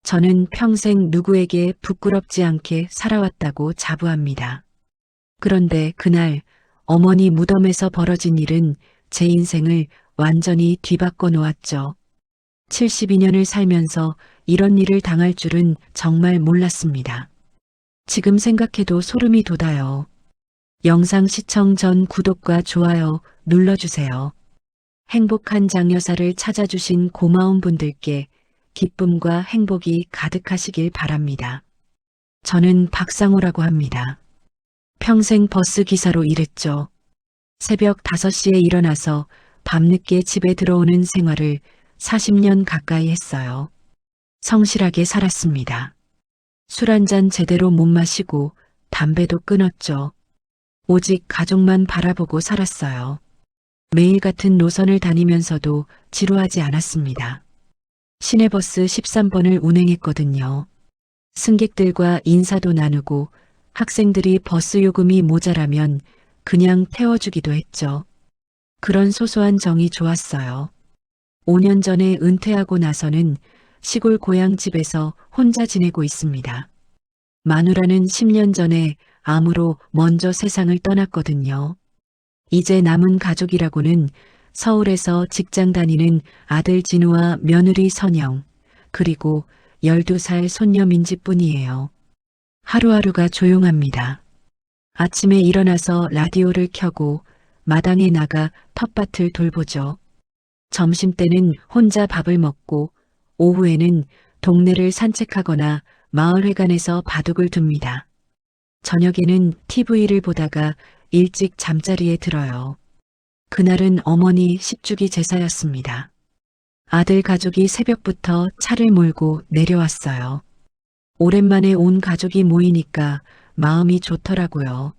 저는 평생 누구에게 부끄럽지 않게 살아왔다고 자부합니다. 그런데 그날 어머니 무덤에서 벌어진 일은 제 인생을 완전히 뒤바꿔 놓았죠. 72년을 살면서 이런 일을 당할 줄은 정말 몰랐습니다. 지금 생각해도 소름이 돋아요. 영상 시청 전 구독과 좋아요 눌러주세요. 행복한 장여사를 찾아주신 고마운 분들께 기쁨과 행복이 가득하시길 바랍니다. 저는 박상호라고 합니다. 평생 버스 기사로 일했죠. 새벽 5시에 일어나서 밤늦게 집에 들어오는 생활을 40년 가까이 했어요. 성실하게 살았습니다. 술 한 잔 제대로 못 마시고 담배도 끊었죠. 오직 가족만 바라보고 살았어요. 매일 같은 노선을 다니면서도 지루하지 않았습니다. 시내버스 13번을 운행했거든요. 승객들과 인사도 나누고 학생들이 버스 요금이 모자라면 그냥 태워주기도 했죠. 그런 소소한 정이 좋았어요. 5년 전에 은퇴하고 나서는 시골 고향집에서 혼자 지내고 있습니다. 마누라는 10년 전에 암으로 먼저 세상을 떠났거든요. 이제 남은 가족이라고는 서울에서 직장 다니는 아들 진우와 며느리 선영, 그리고 12살 손녀 민지뿐이에요. 하루하루가 조용합니다. 아침에 일어나서 라디오를 켜고 마당에 나가 텃밭을 돌보죠. 점심때는 혼자 밥을 먹고 오후에는 동네를 산책하거나 마을회관에서 바둑을 둡니다. 저녁에는 TV를 보다가 일찍 잠자리에 들어요. 그날은 어머니 10주기 제사였습니다. 아들 가족이 새벽부터 차를 몰고 내려왔어요. 오랜만에 온 가족이 모이니까 마음이 좋더라고요.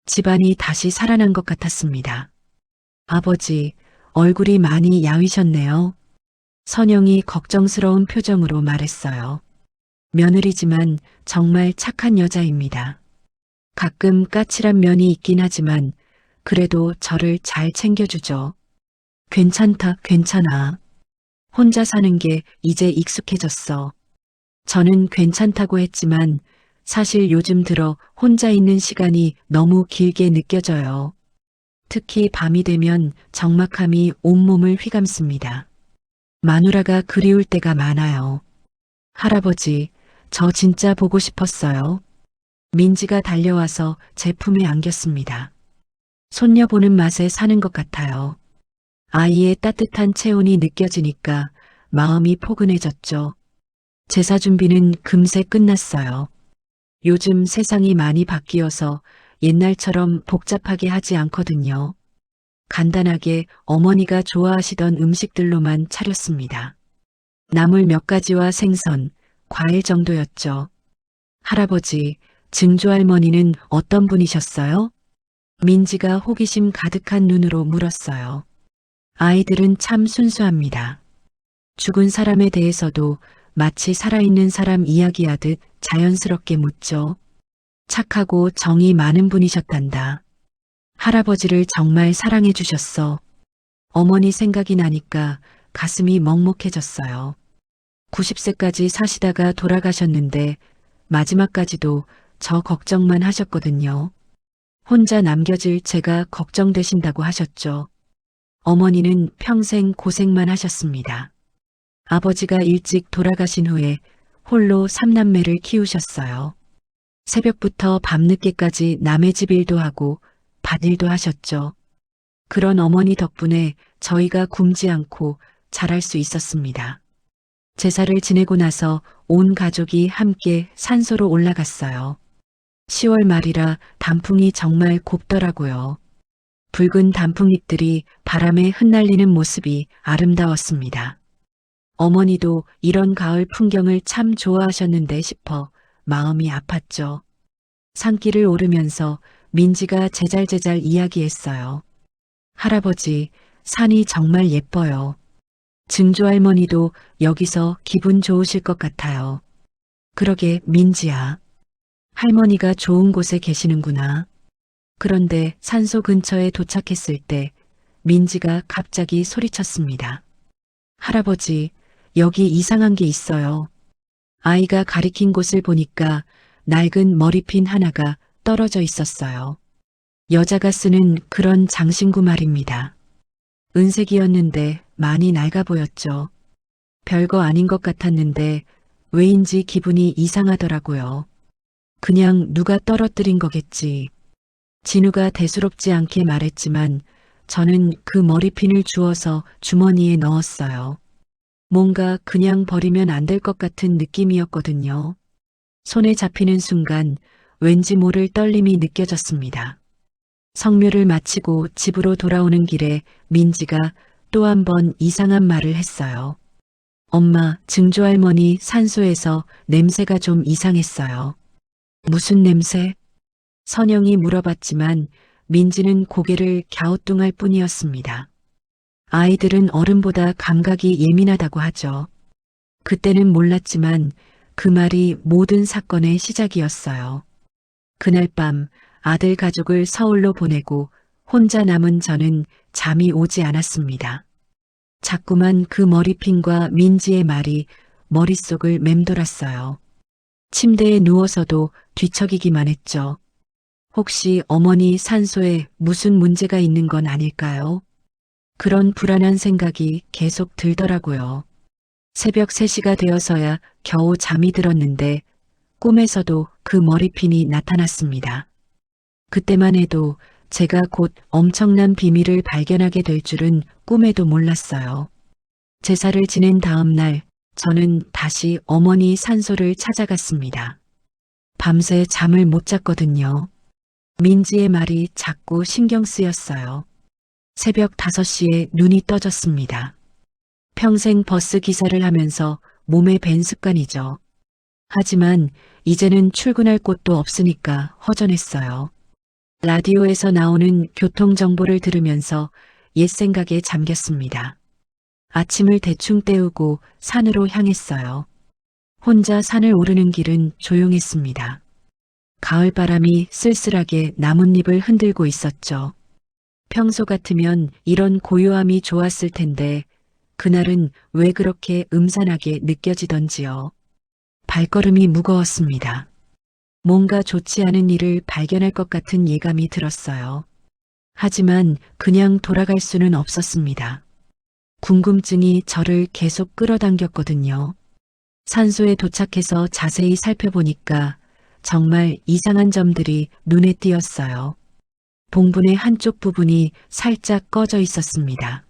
집안이 다시 살아난 것 같았습니다. 아버지, 얼굴이 많이 야위셨네요. 선영이 걱정스러운 표정으로 말했어요. 며느리지만 정말 착한 여자입니다. 가끔 까칠한 면이 있긴 하지만 그래도 저를 잘 챙겨주죠. 괜찮다, 괜찮아. 혼자 사는 게 이제 익숙해졌어. 저는 괜찮다고 했지만 사실 요즘 들어 혼자 있는 시간이 너무 길게 느껴져요. 특히 밤이 되면 적막함이 온몸을 휘감습니다. 마누라가 그리울 때가 많아요. 할아버지, 저 진짜 보고 싶었어요. 민지가 달려와서 제 품에 안겼습니다. 손녀 보는 맛에 사는 것 같아요. 아이의 따뜻한 체온이 느껴지니까 마음이 포근해졌죠. 제사 준비는 금세 끝났어요. 요즘 세상이 많이 바뀌어서 옛날처럼 복잡하게 하지 않거든요. 간단하게 어머니가 좋아하시던 음식들로만 차렸습니다. 나물 몇 가지와 생선, 과일 정도였죠. 할아버지, 증조할머니는 어떤 분이셨어요? 민지가 호기심 가득한 눈으로 물었어요. 아이들은 참 순수합니다. 죽은 사람에 대해서도 마치 살아있는 사람 이야기하듯 자연스럽게 묻죠. 착하고 정이 많은 분이셨단다. 할아버지를 정말 사랑해 주셨어. 어머니 생각이 나니까 가슴이 먹먹해졌어요. 90세까지 사시다가 돌아가셨는데 마지막까지도 저 걱정만 하셨거든요. 혼자 남겨질 제가 걱정되신다고 하셨죠. 어머니는 평생 고생만 하셨습니다. 아버지가 일찍 돌아가신 후에 홀로 3남매를 키우셨어요. 새벽부터 밤늦게까지 남의 집 일도 하고 밭일도 하셨죠. 그런 어머니 덕분에 저희가 굶지 않고 자랄 수 있었습니다. 제사를 지내고 나서 온 가족이 함께 산소로 올라갔어요. 10월 말이라 단풍이 정말 곱더라고요. 붉은 단풍잎들이 바람에 흩날리는 모습이 아름다웠습니다. 어머니도 이런 가을 풍경을 참 좋아하셨는데 싶어 마음이 아팠죠. 산길을 오르면서 민지가 제잘제잘 이야기했어요. 할아버지, 산이 정말 예뻐요. 증조할머니도 여기서 기분 좋으실 것 같아요. 그러게 민지야. 할머니가 좋은 곳에 계시는구나. 그런데 산소 근처에 도착했을 때 민지가 갑자기 소리쳤습니다. 할아버지, 여기 이상한 게 있어요. 아이가 가리킨 곳을 보니까 낡은 머리핀 하나가 떨어져 있었어요. 여자가 쓰는 그런 장신구 말입니다. 은색이었는데 많이 낡아 보였죠. 별거 아닌 것 같았는데 왜인지 기분이 이상하더라고요. 그냥 누가 떨어뜨린 거겠지. 진우가 대수롭지 않게 말했지만 저는 그 머리핀을 주워서 주머니에 넣었어요. 뭔가 그냥 버리면 안 될 것 같은 느낌이었거든요. 손에 잡히는 순간 왠지 모를 떨림이 느껴졌습니다. 성묘를 마치고 집으로 돌아오는 길에 민지가 또 한 번 이상한 말을 했어요. 엄마, 증조할머니 산소에서 냄새가 좀 이상했어요. 무슨 냄새? 선영이 물어봤지만 민지는 고개를 갸우뚱할 뿐이었습니다. 아이들은 어른보다 감각이 예민하다고 하죠. 그때는 몰랐지만 그 말이 모든 사건의 시작이었어요. 그날 밤 아들 가족을 서울로 보내고 혼자 남은 저는 잠이 오지 않았습니다. 자꾸만 그 머리핀과 민지의 말이 머릿속을 맴돌았어요. 침대에 누워서도 뒤척이기만 했죠. 혹시 어머니 산소에 무슨 문제가 있는 건 아닐까요? 그런 불안한 생각이 계속 들더라고요. 새벽 3시가 되어서야 겨우 잠이 들었는데 꿈에서도 그 머리핀이 나타났습니다. 그때만 해도 제가 곧 엄청난 비밀을 발견하게 될 줄은 꿈에도 몰랐어요. 제사를 지낸 다음 날 저는 다시 어머니 산소를 찾아갔습니다. 밤새 잠을 못 잤거든요. 민지의 말이 자꾸 신경 쓰였어요. 새벽 5시에 눈이 떠졌습니다. 평생 버스 기사를 하면서 몸에 밴 습관이죠. 하지만 이제는 출근할 곳도 없으니까 허전했어요. 라디오에서 나오는 교통정보를 들으면서 옛 생각에 잠겼습니다. 아침을 대충 때우고 산으로 향했어요. 혼자 산을 오르는 길은 조용했습니다. 가을바람이 쓸쓸하게 나뭇잎을 흔들고 있었죠. 평소 같으면 이런 고요함이 좋았을 텐데 그날은 왜 그렇게 음산하게 느껴지던지요. 발걸음이 무거웠습니다. 뭔가 좋지 않은 일을 발견할 것 같은 예감이 들었어요. 하지만 그냥 돌아갈 수는 없었습니다. 궁금증이 저를 계속 끌어당겼거든요. 산소에 도착해서 자세히 살펴보니까 정말 이상한 점들이 눈에 띄었어요. 봉분의 한쪽 부분이 살짝 꺼져 있었습니다.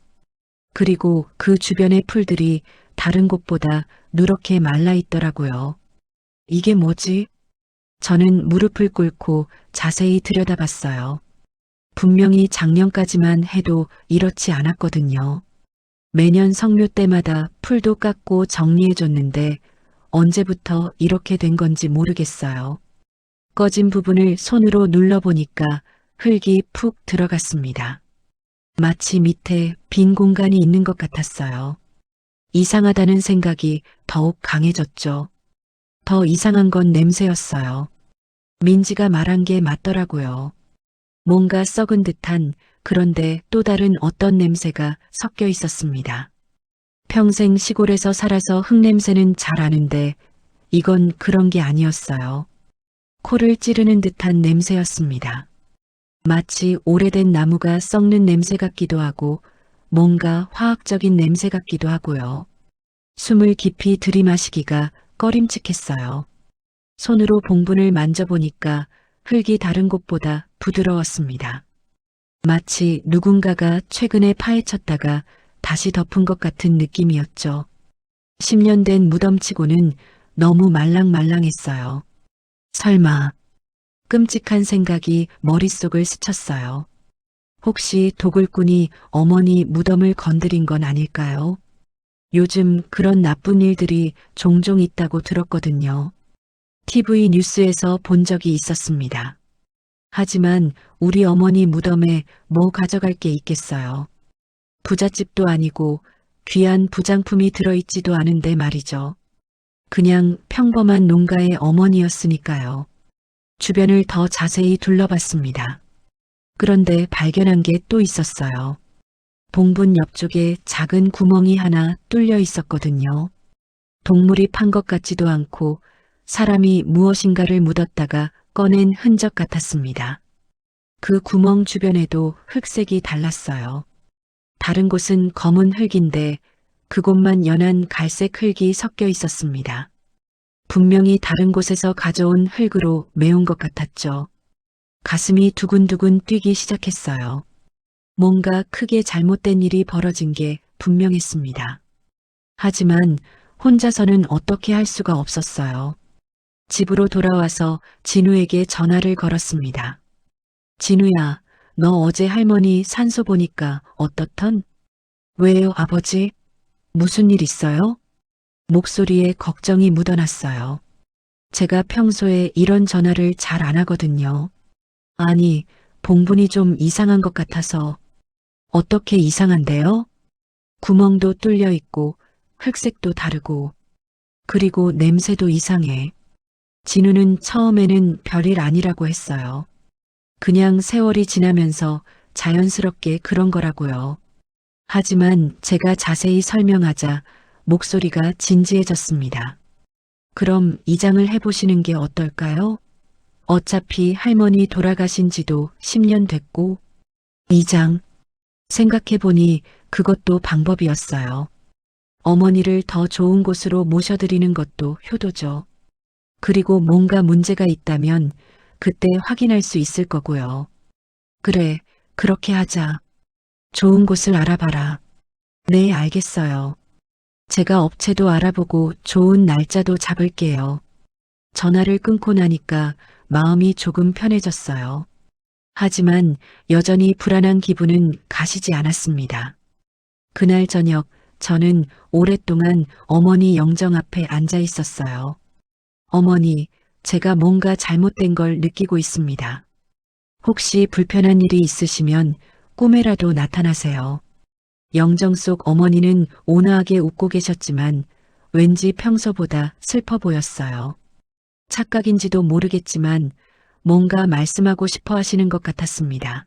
그리고 그 주변의 풀들이 다른 곳보다 누렇게 말라 있더라고요. 이게 뭐지? 저는 무릎을 꿇고 자세히 들여다봤어요. 분명히 작년까지만 해도 이렇지 않았거든요. 매년 성묘 때마다 풀도 깎고 정리해줬는데 언제부터 이렇게 된 건지 모르겠어요. 꺼진 부분을 손으로 눌러보니까 흙이 푹 들어갔습니다. 마치 밑에 빈 공간이 있는 것 같았어요. 이상하다는 생각이 더욱 강해졌죠. 더 이상한 건 냄새였어요. 민지가 말한 게 맞더라고요. 뭔가 썩은 듯한 그런데 또 다른 어떤 냄새가 섞여 있었습니다. 평생 시골에서 살아서 흙냄새는 잘 아는데 이건 그런 게 아니었어요. 코를 찌르는 듯한 냄새였습니다. 마치 오래된 나무가 썩는 냄새 같기도 하고 뭔가 화학적인 냄새 같기도 하고요. 숨을 깊이 들이마시기가 꺼림칙했어요. 손으로 봉분을 만져보니까 흙이 다른 곳보다 부드러웠습니다. 마치 누군가가 최근에 파헤쳤다가 다시 덮은 것 같은 느낌이었죠. 10년 된 무덤치고는 너무 말랑말랑했어요. 설마 끔찍한 생각이 머릿속을 스쳤어요. 혹시 도굴꾼이 어머니 무덤을 건드린 건 아닐까요? 요즘 그런 나쁜 일들이 종종 있다고 들었거든요. TV 뉴스에서 본 적이 있었습니다. 하지만 우리 어머니 무덤에 뭐 가져갈 게 있겠어요. 부잣집도 아니고 귀한 부장품이 들어있지도 않은데 말이죠. 그냥 평범한 농가의 어머니였으니까요. 주변을 더 자세히 둘러봤습니다. 그런데 발견한 게 또 있었어요. 봉분 옆쪽에 작은 구멍이 하나 뚫려 있었거든요. 동물이 판 것 같지도 않고 사람이 무엇인가를 묻었다가 꺼낸 흔적 같았습니다. 그 구멍 주변에도 흙색이 달랐어요. 다른 곳은 검은 흙인데 그곳만 연한 갈색 흙이 섞여 있었습니다. 분명히 다른 곳에서 가져온 흙으로 메운 것 같았죠. 가슴이 두근두근 뛰기 시작했어요. 뭔가 크게 잘못된 일이 벌어진 게 분명했습니다. 하지만 혼자서는 어떻게 할 수가 없었어요. 집으로 돌아와서 진우에게 전화를 걸었습니다. 진우야, 너 어제 할머니 산소 보니까 어떻던? 왜요, 아버지? 무슨 일 있어요? 목소리에 걱정이 묻어났어요. 제가 평소에 이런 전화를 잘 안 하거든요. 아니, 봉분이 좀 이상한 것 같아서. 어떻게 이상한데요? 구멍도 뚫려 있고 흙색도 다르고 그리고 냄새도 이상해. 진우는 처음에는 별일 아니라고 했어요. 그냥 세월이 지나면서 자연스럽게 그런 거라고요. 하지만 제가 자세히 설명하자 목소리가 진지해졌습니다. 그럼 이장을 해보시는 게 어떨까요? 어차피 할머니 돌아가신 지도 10년 됐고, 이장. 생각해보니 그것도 방법이었어요. 어머니를 더 좋은 곳으로 모셔드리는 것도 효도죠. 그리고 뭔가 문제가 있다면 그때 확인할 수 있을 거고요. 그래, 그렇게 하자. 좋은 곳을 알아봐라. 네, 알겠어요. 제가 업체도 알아보고 좋은 날짜도 잡을게요. 전화를 끊고 나니까 마음이 조금 편해졌어요. 하지만 여전히 불안한 기분은 가시지 않았습니다. 그날 저녁 저는 오랫동안 어머니 영정 앞에 앉아 있었어요. 어머니, 제가 뭔가 잘못된 걸 느끼고 있습니다. 혹시 불편한 일이 있으시면 꿈에라도 나타나세요. 영정 속 어머니는 온화하게 웃고 계셨지만 왠지 평소보다 슬퍼 보였어요. 착각인지도 모르겠지만 뭔가 말씀하고 싶어 하시는 것 같았습니다.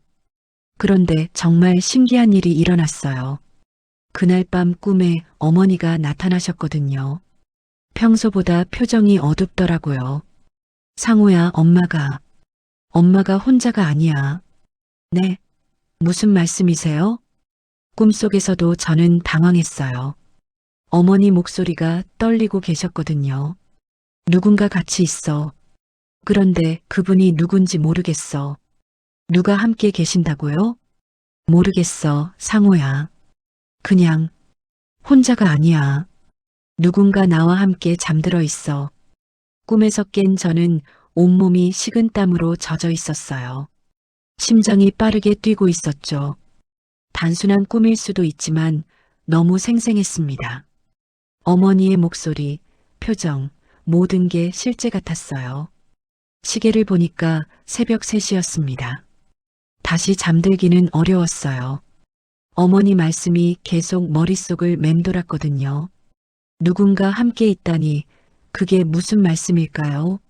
그런데 정말 신기한 일이 일어났어요. 그날 밤 꿈에 어머니가 나타나셨거든요. 평소보다 표정이 어둡더라고요. 상호야, 엄마가 혼자가 아니야. 네, 무슨 말씀이세요? 꿈속에서도 저는 당황했어요. 어머니 목소리가 떨리고 계셨거든요. 누군가 같이 있어. 그런데 그분이 누군지 모르겠어. 누가 함께 계신다고요? 모르겠어, 상호야. 그냥 혼자가 아니야. 누군가 나와 함께 잠들어 있어. 꿈에서 깬 저는 온몸이 식은땀으로 젖어 있었어요. 심장이 빠르게 뛰고 있었죠. 단순한 꿈일 수도 있지만 너무 생생했습니다. 어머니의 목소리, 표정, 모든 게 실제 같았어요. 시계를 보니까 새벽 3시였습니다. 다시 잠들기는 어려웠어요. 어머니 말씀이 계속 머릿속을 맴돌았거든요. 누군가 함께 있다니 그게 무슨 말씀일까요?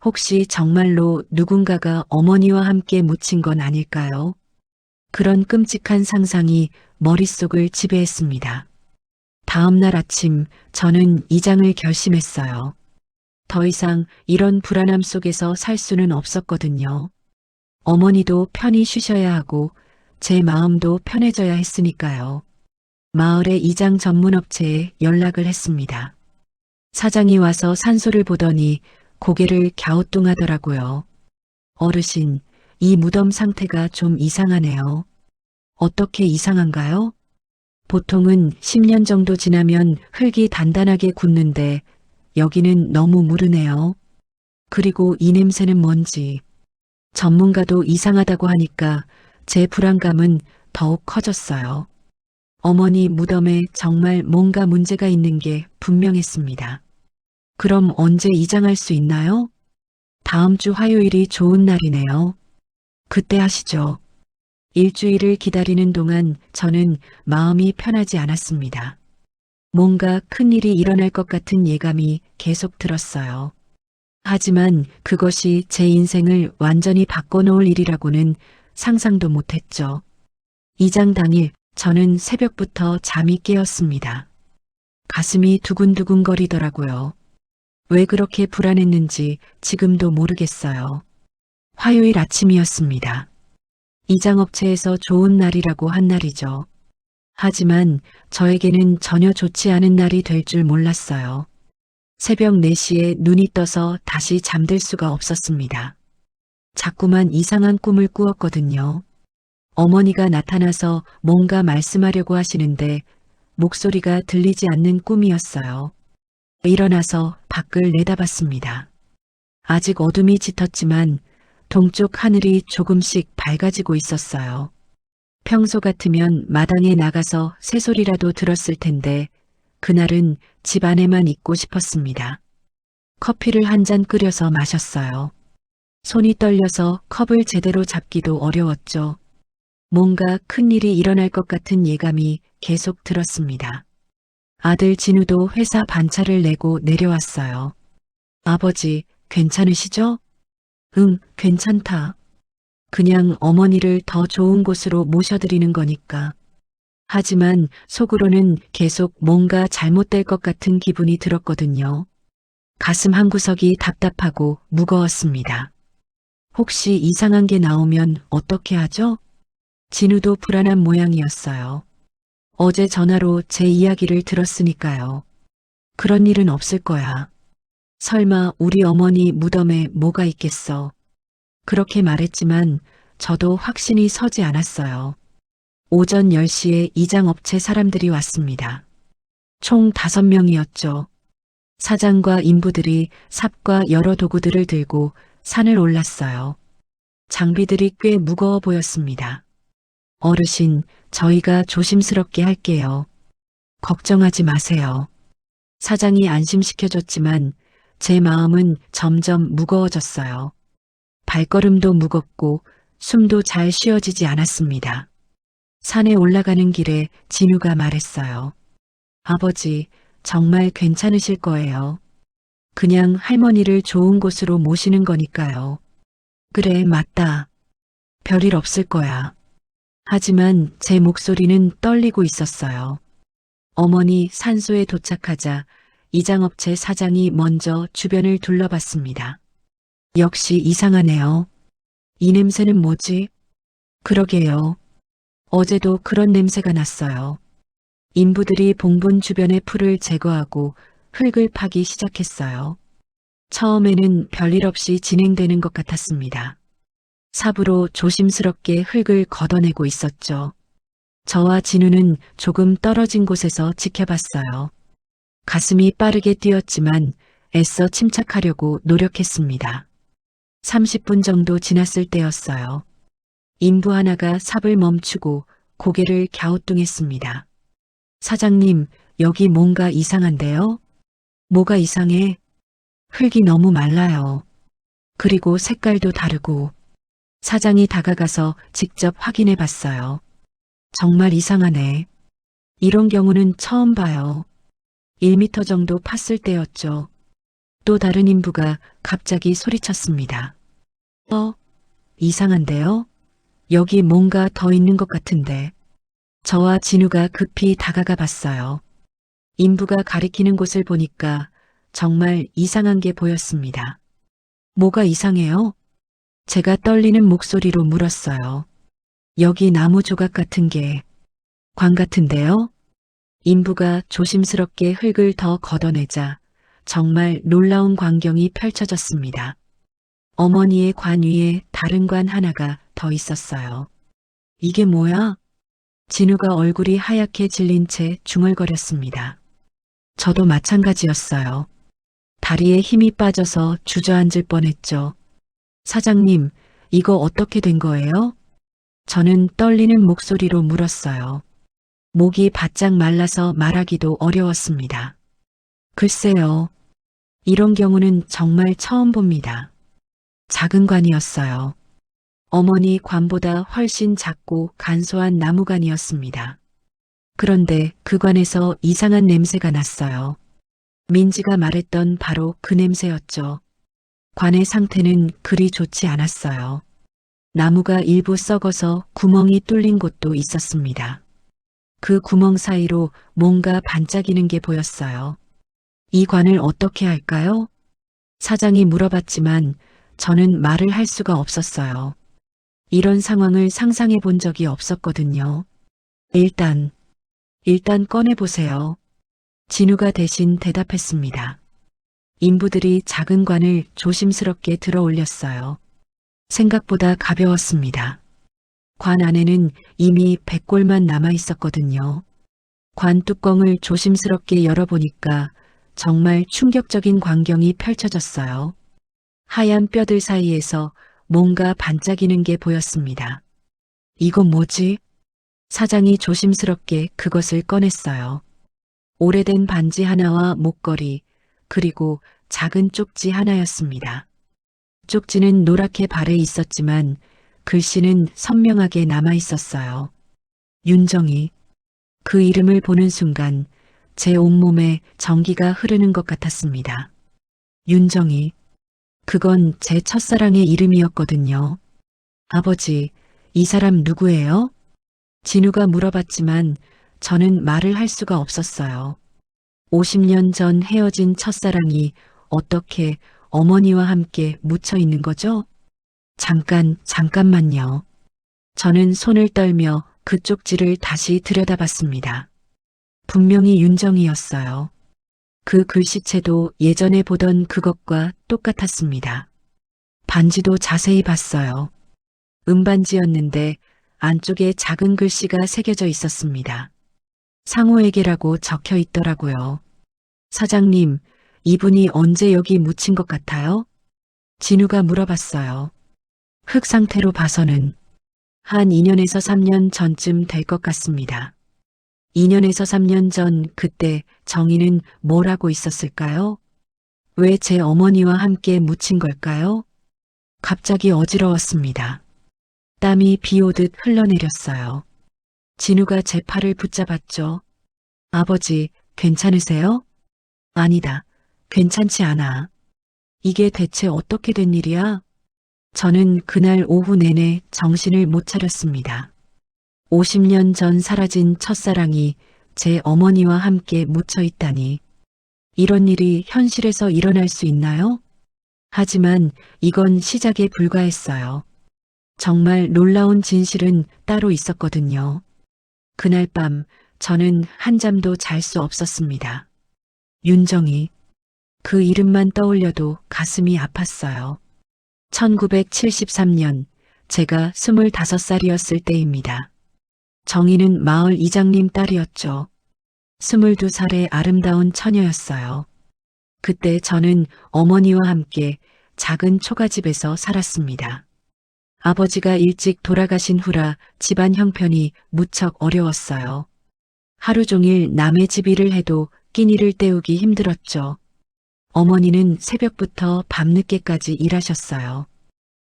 혹시 정말로 누군가가 어머니와 함께 묻힌 건 아닐까요? 그런 끔찍한 상상이 머릿속을 지배했습니다. 다음 날 아침 저는 이장을 결심했어요. 더 이상 이런 불안함 속에서 살 수는 없었거든요. 어머니도 편히 쉬셔야 하고 제 마음도 편해져야 했으니까요. 마을의 이장 전문 업체에 연락을 했습니다. 사장이 와서 산소를 보더니 고개를 갸우뚱하더라고요. 어르신, 이 무덤 상태가 좀 이상하네요. 어떻게 이상한가요? 보통은 10년 정도 지나면 흙이 단단하게 굳는데 여기는 너무 무르네요. 그리고 이 냄새는 뭔지. 전문가도 이상하다고 하니까 제 불안감은 더욱 커졌어요. 어머니 무덤에 정말 뭔가 문제가 있는 게 분명했습니다. 그럼 언제 이장할 수 있나요? 다음 주 화요일이 좋은 날이네요. 그때 하시죠. 일주일을 기다리는 동안 저는 마음이 편하지 않았습니다. 뭔가 큰일이 일어날 것 같은 예감이 계속 들었어요. 하지만 그것이 제 인생을 완전히 바꿔놓을 일이라고는 상상도 못했죠. 이장 당일 저는 새벽부터 잠이 깨었습니다. 가슴이 두근두근거리더라고요. 왜 그렇게 불안했는지 지금도 모르겠어요. 화요일 아침이었습니다. 이장업체에서 좋은 날이라고 한 날이죠. 하지만 저에게는 전혀 좋지 않은 날이 될 줄 몰랐어요. 새벽 4시에 눈이 떠서 다시 잠들 수가 없었습니다. 자꾸만 이상한 꿈을 꾸었거든요. 어머니가 나타나서 뭔가 말씀하려고 하시는데 목소리가 들리지 않는 꿈이었어요. 일어나서 밖을 내다봤습니다. 아직 어둠이 짙었지만 동쪽 하늘이 조금씩 밝아지고 있었어요. 평소 같으면 마당에 나가서 새소리라도 들었을 텐데 그날은 집 안에만 있고 싶었습니다. 커피를 한 잔 끓여서 마셨어요. 손이 떨려서 컵을 제대로 잡기도 어려웠죠. 뭔가 큰일이 일어날 것 같은 예감이 계속 들었습니다. 아들 진우도 회사 반차를 내고 내려왔어요. 아버지, 괜찮으시죠? 응, 괜찮다. 그냥 어머니를 더 좋은 곳으로 모셔드리는 거니까. 하지만 속으로는 계속 뭔가 잘못될 것 같은 기분이 들었거든요. 가슴 한구석이 답답하고 무거웠습니다. 혹시 이상한 게 나오면 어떻게 하죠? 진우도 불안한 모양이었어요. 어제 전화로 제 이야기를 들었으니까요. 그런 일은 없을 거야. 설마 우리 어머니 무덤에 뭐가 있겠어. 그렇게 말했지만 저도 확신이 서지 않았어요. 오전 10시에 이장업체 사람들이 왔습니다. 총 5명이었죠. 사장과 인부들이 삽과 여러 도구들을 들고 산을 올랐어요. 장비들이 꽤 무거워 보였습니다. 어르신, 저희가 조심스럽게 할게요. 걱정하지 마세요. 사장이 안심시켜줬지만 제 마음은 점점 무거워졌어요. 발걸음도 무겁고 숨도 잘 쉬어지지 않았습니다. 산에 올라가는 길에 진우가 말했어요. 아버지, 정말 괜찮으실 거예요. 그냥 할머니를 좋은 곳으로 모시는 거니까요. 그래, 맞다. 별일 없을 거야. 하지만 제 목소리는 떨리고 있었어요. 어머니 산소에 도착하자 이장업체 사장이 먼저 주변을 둘러봤습니다. 역시 이상하네요. 이 냄새는 뭐지? 그러게요. 어제도 그런 냄새가 났어요. 인부들이 봉분 주변의 풀을 제거하고 흙을 파기 시작했어요. 처음에는 별일 없이 진행되는 것 같았습니다. 삽으로 조심스럽게 흙을 걷어내고 있었죠. 저와 진우는 조금 떨어진 곳에서 지켜봤어요. 가슴이 빠르게 뛰었지만 애써 침착하려고 노력했습니다. 30분 정도 지났을 때였어요. 인부 하나가 삽을 멈추고 고개를 갸우뚱했습니다. 사장님, 여기 뭔가 이상한데요? 뭐가 이상해? 흙이 너무 말라요. 그리고 색깔도 다르고. 사장이 다가가서 직접 확인해 봤어요. 정말 이상하네. 이런 경우는 처음 봐요. 1미터 정도 팠을 때였죠. 또 다른 인부가 갑자기 소리쳤습니다. 이상한데요? 여기 뭔가 더 있는 것 같은데. 저와 진우가 급히 다가가 봤어요. 인부가 가리키는 곳을 보니까 정말 이상한 게 보였습니다. 뭐가 이상해요? 제가 떨리는 목소리로 물었어요. 여기 나무 조각 같은 게 관 같은데요? 인부가 조심스럽게 흙을 더 걷어내자 정말 놀라운 광경이 펼쳐졌습니다. 어머니의 관 위에 다른 관 하나가 더 있었어요. 이게 뭐야? 진우가 얼굴이 하얗게 질린 채 중얼거렸습니다. 저도 마찬가지였어요. 다리에 힘이 빠져서 주저앉을 뻔했죠. 사장님, 이거 어떻게 된 거예요? 저는 떨리는 목소리로 물었어요. 목이 바짝 말라서 말하기도 어려웠습니다. 글쎄요. 이런 경우는 정말 처음 봅니다. 작은 관이었어요. 어머니 관보다 훨씬 작고 간소한 나무관이었습니다. 그런데 그 관에서 이상한 냄새가 났어요. 민지가 말했던 바로 그 냄새였죠. 관의 상태는 그리 좋지 않았어요. 나무가 일부 썩어서 구멍이 뚫린 곳도 있었습니다. 그 구멍 사이로 뭔가 반짝이는 게 보였어요. 이 관을 어떻게 할까요? 사장이 물어봤지만 저는 말을 할 수가 없었어요. 이런 상황을 상상해 본 적이 없었거든요. 일단 꺼내보세요. 진우가 대신 대답했습니다. 인부들이 작은 관을 조심스럽게 들어 올렸어요. 생각보다 가벼웠습니다. 관 안에는 이미 백골만 남아 있었거든요. 관 뚜껑을 조심스럽게 열어보니까 정말 충격적인 광경이 펼쳐졌어요. 하얀 뼈들 사이에서 뭔가 반짝이는 게 보였습니다. 이건 뭐지? 사장이 조심스럽게 그것을 꺼냈어요. 오래된 반지 하나와 목걸이, 그리고 작은 쪽지 하나였습니다. 쪽지는 노랗게 발해 있었지만 글씨는 선명하게 남아 있었어요. 윤정이. 그 이름을 보는 순간 제 온몸에 전기가 흐르는 것 같았습니다. 윤정이. 그건 제 첫사랑의 이름이었거든요. 아버지, 이 사람 누구예요? 진우가 물어봤지만 저는 말을 할 수가 없었어요. 50년 전 헤어진 첫사랑이 어떻게 어머니와 함께 묻혀 있는 거죠? 잠깐만요. 저는 손을 떨며 그 쪽지를 다시 들여다봤습니다. 분명히 윤정이었어요. 그 글씨체도 예전에 보던 그것과 똑같았습니다. 반지도 자세히 봤어요. 은반지였는데 안쪽에 작은 글씨가 새겨져 있었습니다. 상호에게라고 적혀 있더라고요. 사장님, 이분이 언제 여기 묻힌 것 같아요? 진우가 물어봤어요. 흙 상태로 봐서는 한 2년에서 3년 전쯤 될 것 같습니다. 2년에서 3년 전 그때 정희는 뭘 하고 있었을까요? 왜 제 어머니와 함께 묻힌 걸까요? 갑자기 어지러웠습니다. 땀이 비 오듯 흘러내렸어요. 진우가 제 팔을 붙잡았죠. 아버지, 괜찮으세요? 아니다. 괜찮지 않아. 이게 대체 어떻게 된 일이야? 저는 그날 오후 내내 정신을 못 차렸습니다. 50년 전 사라진 첫사랑이 제 어머니와 함께 묻혀 있다니. 이런 일이 현실에서 일어날 수 있나요? 하지만 이건 시작에 불과했어요. 정말 놀라운 진실은 따로 있었거든요. 그날 밤 저는 한잠도 잘 수 없었습니다. 윤정이. 그 이름만 떠올려도 가슴이 아팠어요. 1973년 제가 25살이었을 때입니다. 정희는 마을 이장님 딸이었죠. 22살의 아름다운 처녀였어요. 그때 저는 어머니와 함께 작은 초가집에서 살았습니다. 아버지가 일찍 돌아가신 후라 집안 형편이 무척 어려웠어요. 하루 종일 남의 집 일을 해도 끼니를 때우기 힘들었죠. 어머니는 새벽부터 밤늦게까지 일하셨어요.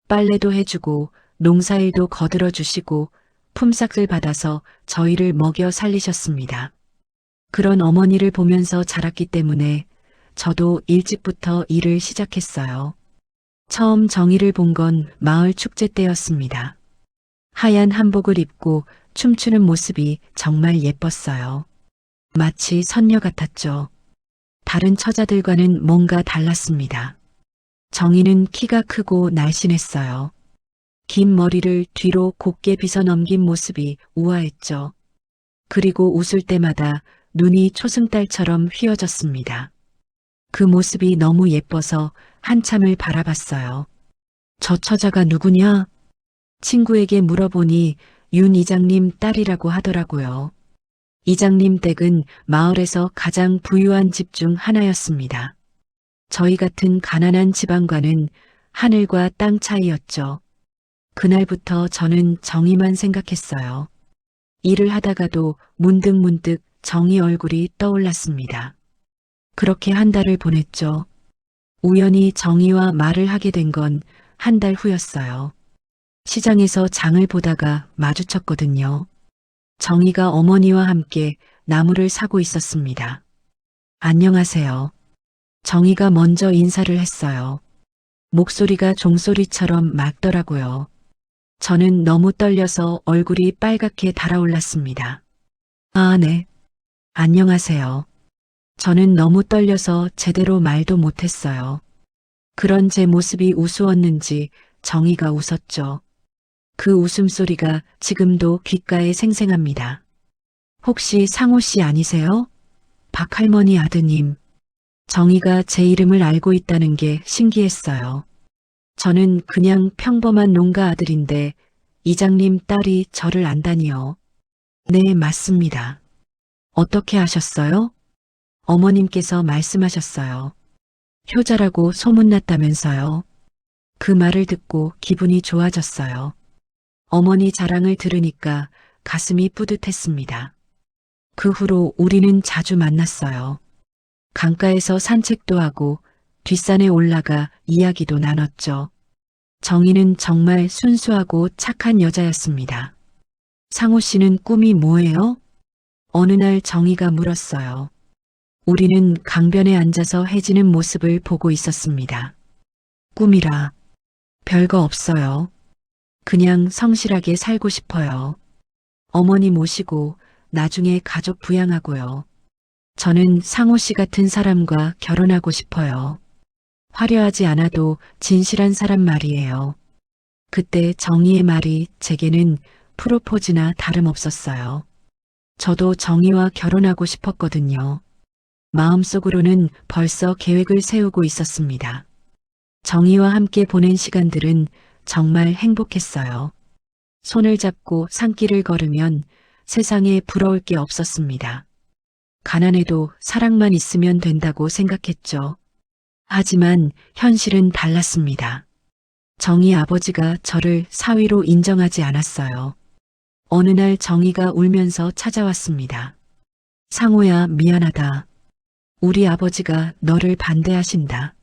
빨래도 해주고 농사일도 거들어 주시고 품삯을 받아서 저희를 먹여 살리셨습니다. 그런 어머니를 보면서 자랐기 때문에 저도 일찍부터 일을 시작했어요. 처음 정희를 본 건 마을 축제 때였습니다. 하얀 한복을 입고 춤추는 모습이 정말 예뻤어요. 마치 선녀 같았죠. 다른 처자들과는 뭔가 달랐습니다. 정희는 키가 크고 날씬했어요. 긴 머리를 뒤로 곱게 빗어 넘긴 모습이 우아했죠. 그리고 웃을 때마다 눈이 초승달처럼 휘어졌습니다. 그 모습이 너무 예뻐서 한참을 바라봤어요. 저 처자가 누구냐? 친구에게 물어보니 윤 이장님 딸이라고 하더라고요. 이장님 댁은 마을에서 가장 부유한 집 중 하나였습니다. 저희 같은 가난한 집안과는 하늘과 땅 차이였죠. 그날부터 저는 정희만 생각했어요. 일을 하다가도 문득문득 정희 얼굴이 떠올랐습니다. 그렇게 한 달을 보냈죠. 우연히 정희와 말을 하게 된 건 한 달 후였어요. 시장에서 장을 보다가 마주쳤거든요. 정희가 어머니와 함께 나무를 사고 있었습니다. 안녕하세요. 정희가 먼저 인사를 했어요. 목소리가 종소리처럼 맑더라고요. 저는 너무 떨려서 얼굴이 빨갛게 달아올랐습니다. 아, 네. 안녕하세요. 저는 너무 떨려서 제대로 말도 못했어요. 그런 제 모습이 우스웠는지 정희가 웃었죠. 그 웃음소리가 지금도 귓가에 생생합니다. 혹시 상호 씨 아니세요? 박할머니 아드님. 정희가 제 이름을 알고 있다는 게 신기했어요. 저는 그냥 평범한 농가 아들인데 이장님 딸이 저를 안다니요. 네, 맞습니다. 어떻게 아셨어요? 어머님께서 말씀하셨어요. 효자라고 소문났다면서요. 그 말을 듣고 기분이 좋아졌어요. 어머니 자랑을 들으니까 가슴이 뿌듯했습니다. 그 후로 우리는 자주 만났어요. 강가에서 산책도 하고 뒷산에 올라가 이야기도 나눴죠. 정희는 정말 순수하고 착한 여자였습니다. 상호 씨는 꿈이 뭐예요? 어느 날 정희가 물었어요. 우리는 강변에 앉아서 해지는 모습을 보고 있었습니다. 꿈이라 별거 없어요. 그냥 성실하게 살고 싶어요. 어머니 모시고 나중에 가족 부양하고요. 저는 상호 씨 같은 사람과 결혼하고 싶어요. 화려하지 않아도 진실한 사람 말이에요. 그때 정희의 말이 제게는 프로포즈나 다름없었어요. 저도 정희와 결혼하고 싶었거든요. 마음속으로는 벌써 계획을 세우고 있었습니다. 정희와 함께 보낸 시간들은 정말 행복했어요. 손을 잡고 산길을 걸으면 세상에 부러울 게 없었습니다. 가난해도 사랑만 있으면 된다고 생각했죠. 하지만 현실은 달랐습니다. 정희 아버지가 저를 사위로 인정하지 않았어요. 어느 날 정희가 울면서 찾아왔습니다. 상호야, 미안하다. 우리 아버지가 너를 반대하신다.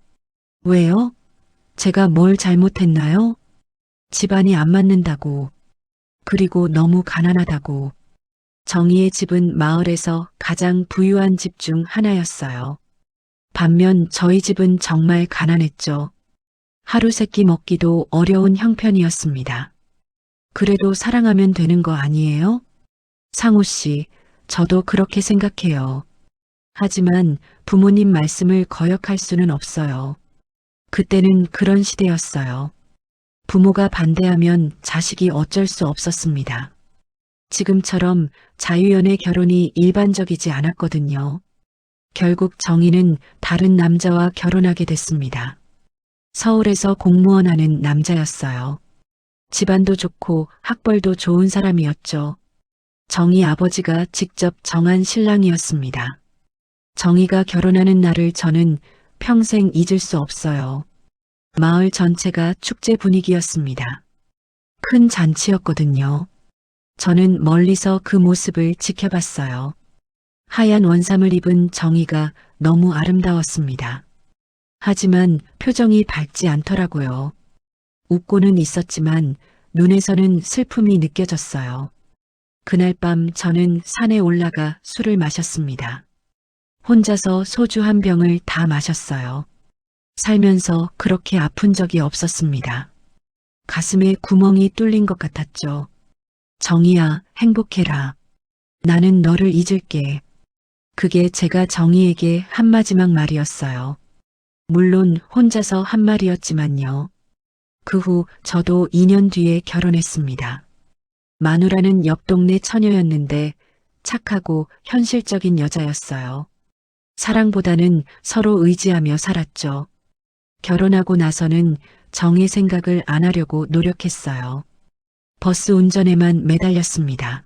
왜요? 제가 뭘 잘못했나요? 집안이 안 맞는다고. 그리고 너무 가난하다고. 정희의 집은 마을에서 가장 부유한 집 중 하나였어요. 반면 저희 집은 정말 가난했죠. 하루 세끼 먹기도 어려운 형편이었습니다. 그래도 사랑하면 되는 거 아니에요? 상호 씨, 저도 그렇게 생각해요. 하지만 부모님 말씀을 거역할 수는 없어요. 그때는 그런 시대였어요. 부모가 반대하면 자식이 어쩔 수 없었습니다. 지금처럼 자유연애 결혼이 일반적이지 않았거든요. 결국 정희는 다른 남자와 결혼하게 됐습니다. 서울에서 공무원 하는 남자였어요. 집안도 좋고 학벌도 좋은 사람이었죠. 정희 아버지가 직접 정한 신랑이었습니다. 정희가 결혼하는 날을 저는 평생 잊을 수 없어요. 마을 전체가 축제 분위기였습니다. 큰 잔치였거든요. 저는 멀리서 그 모습을 지켜봤어요. 하얀 원삼을 입은 정희가 너무 아름다웠습니다. 하지만 표정이 밝지 않더라고요. 웃고는 있었지만 눈에서는 슬픔이 느껴졌어요. 그날 밤 저는 산에 올라가 술을 마셨습니다. 혼자서 소주 한 병을 다 마셨어요. 살면서 그렇게 아픈 적이 없었습니다. 가슴에 구멍이 뚫린 것 같았죠. 정희야, 행복해라. 나는 너를 잊을게. 그게 제가 정희에게 한 마지막 말이었어요. 물론 혼자서 한 말이었지만요. 그 후 저도 2년 뒤에 결혼했습니다. 마누라는 옆 동네 처녀였는데 착하고 현실적인 여자였어요. 사랑보다는 서로 의지하며 살았죠. 결혼하고 나서는 정의 생각을 안 하려고 노력했어요. 버스 운전에만 매달렸습니다.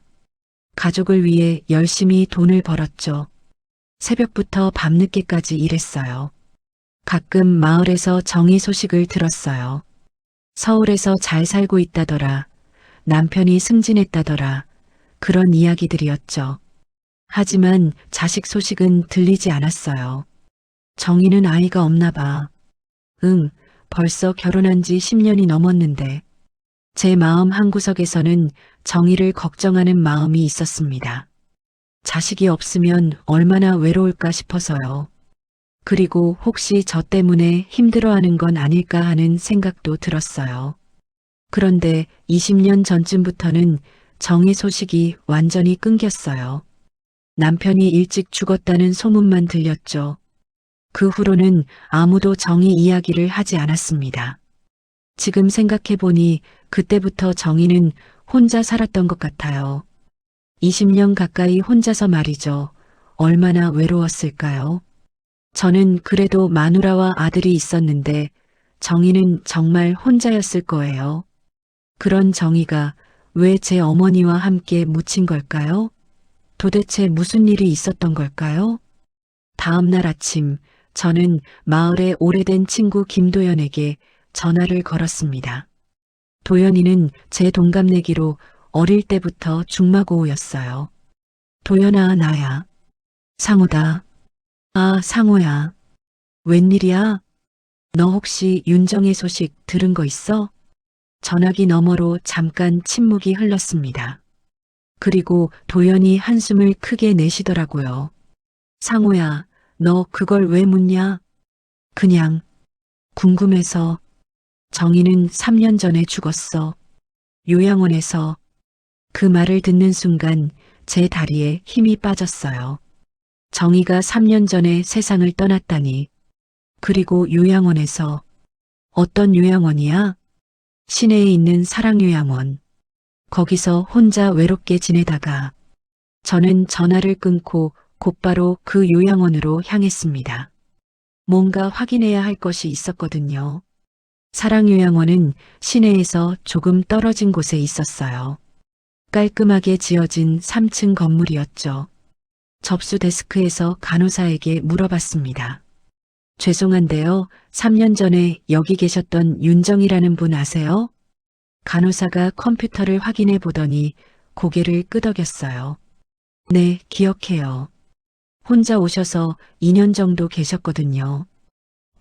가족을 위해 열심히 돈을 벌었죠. 새벽부터 밤늦게까지 일했어요. 가끔 마을에서 정의 소식을 들었어요. 서울에서 잘 살고 있다더라. 남편이 승진했다더라. 그런 이야기들이었죠. 하지만 자식 소식은 들리지 않았어요. 정희는 아이가 없나 봐. 응, 벌써 결혼한 지 10년이 넘었는데. 제 마음 한구석에서는 정희를 걱정하는 마음이 있었습니다. 자식이 없으면 얼마나 외로울까 싶어서요. 그리고 혹시 저 때문에 힘들어하는 건 아닐까 하는 생각도 들었어요. 그런데 20년 전쯤부터는 정희 소식이 완전히 끊겼어요. 남편이 일찍 죽었다는 소문만 들렸죠. 그 후로는 아무도 정희 이야기를 하지 않았습니다. 지금 생각해보니 그때부터 정희는 혼자 살았던 것 같아요. 20년 가까이 혼자서 말이죠. 얼마나 외로웠을까요? 저는 그래도 마누라와 아들이 있었는데 정희는 정말 혼자였을 거예요. 그런 정희가 왜 제 어머니와 함께 묻힌 걸까요? 도대체 무슨 일이 있었던 걸까요? 다음 날 아침 저는 마을의 오래된 친구 김도연에게 전화를 걸었습니다. 도연이는 제 동갑내기로 어릴 때부터 중마고우였어요. 도연아, 나야. 상우다. 아, 상우야. 웬일이야? 너 혹시 윤정의 소식 들은 거 있어? 전화기 너머로 잠깐 침묵이 흘렀습니다. 그리고 도연이 한숨을 크게 내쉬더라고요. 상우야, 너 그걸 왜 묻냐? 그냥 궁금해서. 정희는 3년 전에 죽었어. 요양원에서. 그 말을 듣는 순간 제 다리에 힘이 빠졌어요. 정희가 3년 전에 세상을 떠났다니. 그리고 요양원에서. 어떤 요양원이야? 시내에 있는 사랑요양원. 거기서 혼자 외롭게 지내다가 저는 전화를 끊고 곧바로 그 요양원으로 향했습니다. 뭔가 확인해야 할 것이 있었거든요. 사랑요양원은 시내에서 조금 떨어진 곳에 있었어요. 깔끔하게 지어진 3층 건물이었죠. 접수 데스크에서 간호사에게 물어봤습니다. 죄송한데요, 3년 전에 여기 계셨던 윤정이라는 분 아세요? 간호사가 컴퓨터를 확인해 보더니 고개를 끄덕였어요. 네, 기억해요. 혼자 오셔서 2년 정도 계셨거든요.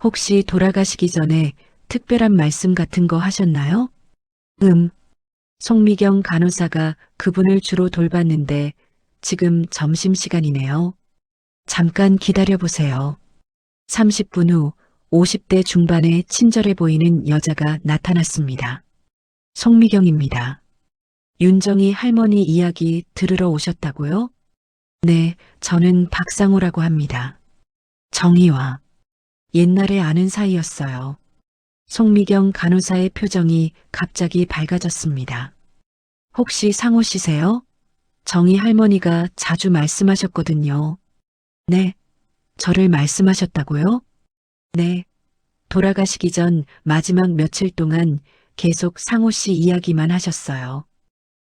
혹시 돌아가시기 전에 특별한 말씀 같은 거 하셨나요? 송미경 간호사가 그분을 주로 돌봤는데 지금 점심시간이네요. 잠깐 기다려보세요. 30분 후 50대 중반의 친절해 보이는 여자가 나타났습니다. 송미경입니다. 윤정이 할머니 이야기 들으러 오셨다고요? 네, 저는 박상우라고 합니다. 정희와 옛날에 아는 사이였어요. 송미경 간호사의 표정이 갑자기 밝아졌습니다. 혹시 상우 씨세요? 정희 할머니가 자주 말씀하셨거든요. 네, 저를 말씀하셨다고요? 네, 돌아가시기 전 마지막 며칠 동안 계속 상우 씨 이야기만 하셨어요.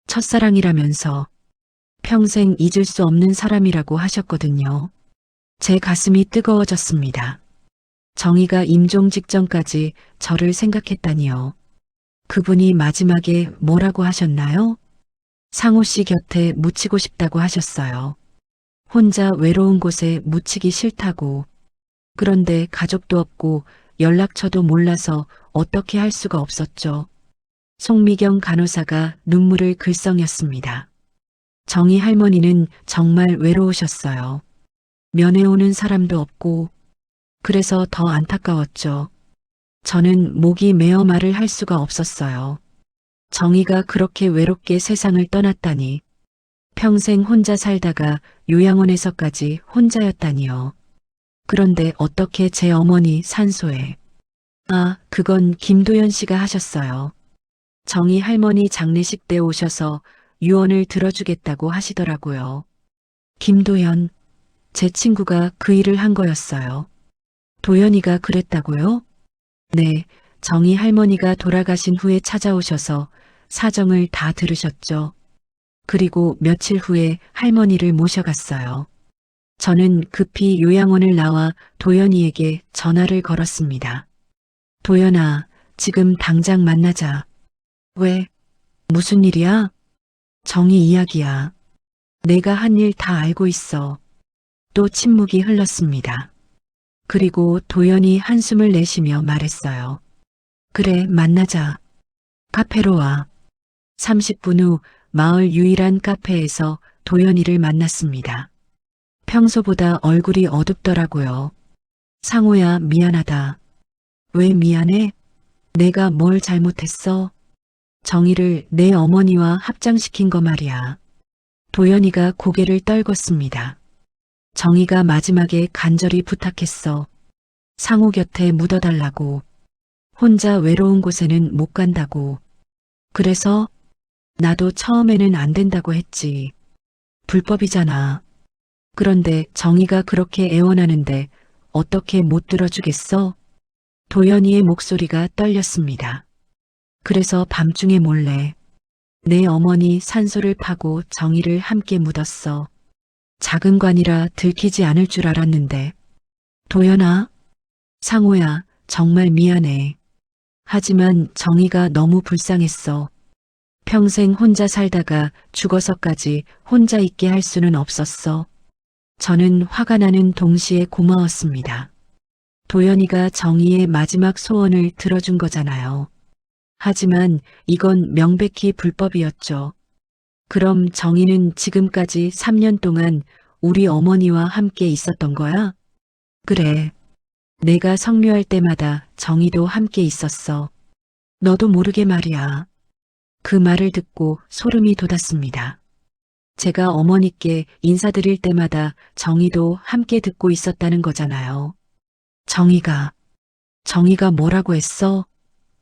첫사랑이라면서 평생 잊을 수 없는 사람이라고 하셨거든요. 제 가슴이 뜨거워졌습니다. 정희가 임종 직전까지 저를 생각했다니요. 그분이 마지막에 뭐라고 하셨나요? 상우 씨 곁에 묻히고 싶다고 하셨어요. 혼자 외로운 곳에 묻히기 싫다고. 그런데 가족도 없고 연락처도 몰라서 어떻게 할 수가 없었죠. 송미경 간호사가 눈물을 글썽였습니다. 정희 할머니는 정말 외로우셨어요. 면회 오는 사람도 없고 그래서 더 안타까웠죠. 저는 목이 메어 말을 할 수가 없었어요. 정희가 그렇게 외롭게 세상을 떠났다니. 평생 혼자 살다가 요양원에서까지 혼자였다니요. 그런데 어떻게 제 어머니 산소에. 아, 그건 김도연 씨가 하셨어요. 정희 할머니 장례식 때 오셔서 유언을 들어주겠다고 하시더라고요. 김도연, 제 친구가 그 일을 한 거였어요. 도연이가 그랬다고요? 네, 정희 할머니가 돌아가신 후에 찾아오셔서 사정을 다 들으셨죠. 그리고 며칠 후에 할머니를 모셔갔어요. 저는 급히 요양원을 나와 도연이에게 전화를 걸었습니다. 도연아, 지금 당장 만나자. 왜? 무슨 일이야? 정희 이야기야. 내가 한 일 다 알고 있어. 또 침묵이 흘렀습니다. 그리고 도연이 한숨을 내쉬며 말했어요. 그래, 만나자. 카페로 와. 30분 후 마을 유일한 카페에서 도연이를 만났습니다. 평소보다 얼굴이 어둡더라고요. 상호야, 미안하다. 왜 미안해? 내가 뭘 잘못했어? 정희를 내 어머니와 합장시킨 거 말이야. 도연이가 고개를 떨궜습니다. 정희가 마지막에 간절히 부탁했어. 상우 곁에 묻어달라고. 혼자 외로운 곳에는 못 간다고. 그래서 나도 처음에는 안 된다고 했지. 불법이잖아. 그런데 정희가 그렇게 애원하는데 어떻게 못 들어주겠어? 도연이의 목소리가 떨렸습니다. 그래서 밤중에 몰래 내 어머니 산소를 파고 정희를 함께 묻었어. 작은 관이라 들키지 않을 줄 알았는데. 도연아, 상호야, 정말 미안해. 하지만 정희가 너무 불쌍했어. 평생 혼자 살다가 죽어서까지 혼자 있게 할 수는 없었어. 저는 화가 나는 동시에 고마웠습니다. 도연이가 정희의 마지막 소원을 들어준 거잖아요. 하지만 이건 명백히 불법이었죠. 그럼 정희는 지금까지 3년 동안 우리 어머니와 함께 있었던 거야? 그래. 내가 성묘할 때마다 정희도 함께 있었어. 너도 모르게 말이야. 그 말을 듣고 소름이 돋았습니다. 제가 어머니께 인사드릴 때마다 정희도 함께 듣고 있었다는 거잖아요. 정희가 뭐라고 했어?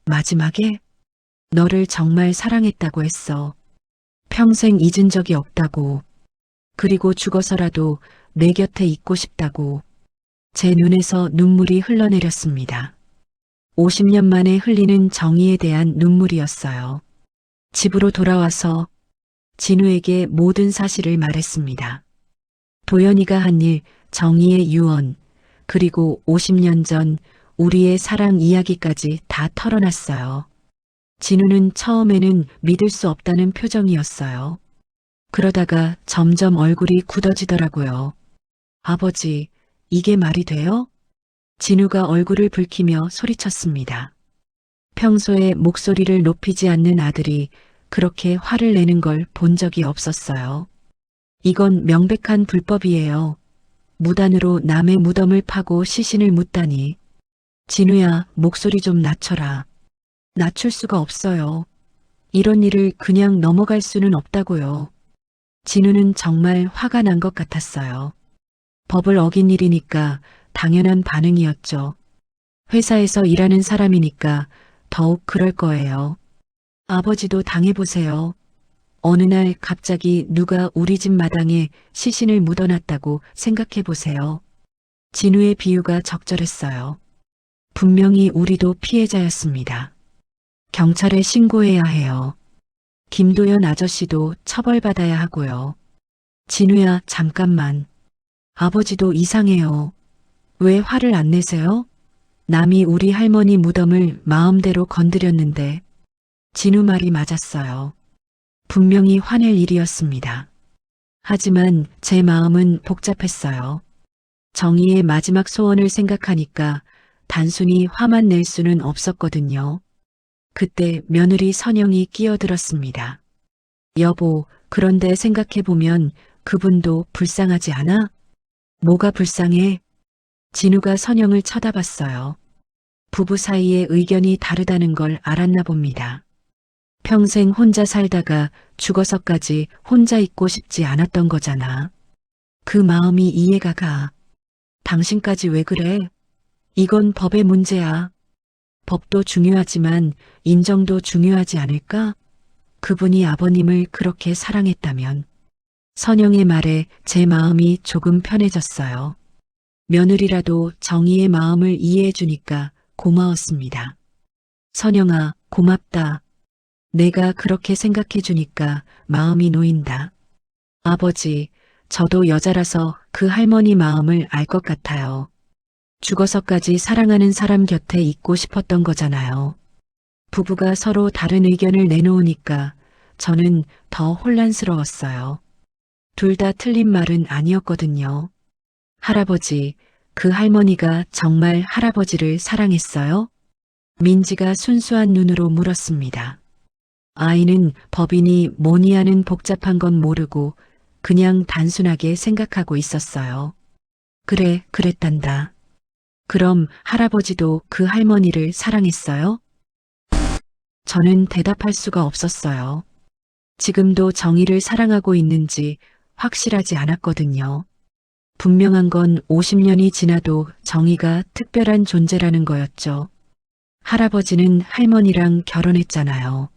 마지막에? 너를 정말 사랑했다고 했어. 평생 잊은 적이 없다고. 그리고 죽어서라도 내 곁에 있고 싶다고. 제 눈에서 눈물이 흘러내렸습니다. 50년 만에 흘리는 정의에 대한 눈물이었어요. 집으로 돌아와서 진우에게 모든 사실을 말했습니다. 도연이가 한 일, 정의의 유언, 그리고 50년 전 우리의 사랑 이야기까지 다 털어놨어요. 진우는 처음에는 믿을 수 없다는 표정이었어요. 그러다가 점점 얼굴이 굳어지더라고요. 아버지, 이게 말이 돼요? 진우가 얼굴을 붉히며 소리쳤습니다. 평소에 목소리를 높이지 않는 아들이 그렇게 화를 내는 걸 본 적이 없었어요. 이건 명백한 불법이에요. 무단으로 남의 무덤을 파고 시신을 묻다니. 진우야, 목소리 좀 낮춰라. 낮출 수가 없어요. 이런 일을 그냥 넘어갈 수는 없다고요. 진우는 정말 화가 난 것 같았어요. 법을 어긴 일이니까 당연한 반응이었죠. 회사에서 일하는 사람이니까 더욱 그럴 거예요. 아버지도 당해보세요. 어느 날 갑자기 누가 우리 집 마당에 시신을 묻어놨다고 생각해보세요. 진우의 비유가 적절했어요. 분명히 우리도 피해자였습니다. 경찰에 신고해야 해요. 김도연 아저씨도 처벌받아야 하고요. 진우야, 잠깐만. 아버지도 이상해요. 왜 화를 안 내세요? 남이 우리 할머니 무덤을 마음대로 건드렸는데. 진우 말이 맞았어요. 분명히 화낼 일이었습니다. 하지만 제 마음은 복잡했어요. 정희의 마지막 소원을 생각하니까 단순히 화만 낼 수는 없었거든요. 그때 며느리 선영이 끼어들었습니다. 여보, 그런데 생각해보면 그분도 불쌍하지 않아? 뭐가 불쌍해? 진우가 선영을 쳐다봤어요. 부부 사이에 의견이 다르다는 걸 알았나 봅니다. 평생 혼자 살다가 죽어서까지 혼자 있고 싶지 않았던 거잖아. 그 마음이 이해가 가. 당신까지 왜 그래? 이건 법의 문제야. 법도 중요하지만 인정도 중요하지 않을까? 그분이 아버님을 그렇게 사랑했다면. 선영의 말에 제 마음이 조금 편해졌어요. 며느리라도 정희의 마음을 이해해 주니까 고마웠습니다. 선영아, 고맙다. 내가 그렇게 생각해 주니까 마음이 놓인다. 아버지, 저도 여자라서 그 할머니 마음을 알 것 같아요. 죽어서까지 사랑하는 사람 곁에 있고 싶었던 거잖아요. 부부가 서로 다른 의견을 내놓으니까 저는 더 혼란스러웠어요. 둘 다 틀린 말은 아니었거든요. 할아버지, 그 할머니가 정말 할아버지를 사랑했어요? 민지가 순수한 눈으로 물었습니다. 아이는 법인이 뭐니 하는 복잡한 건 모르고 그냥 단순하게 생각하고 있었어요. 그래, 그랬단다. 그럼 할아버지도 그 할머니를 사랑했어요? 저는 대답할 수가 없었어요. 지금도 정희를 사랑하고 있는지 확실하지 않았거든요. 분명한 건 50년이 지나도 정희가 특별한 존재라는 거였죠. 할아버지는 할머니랑 결혼했잖아요.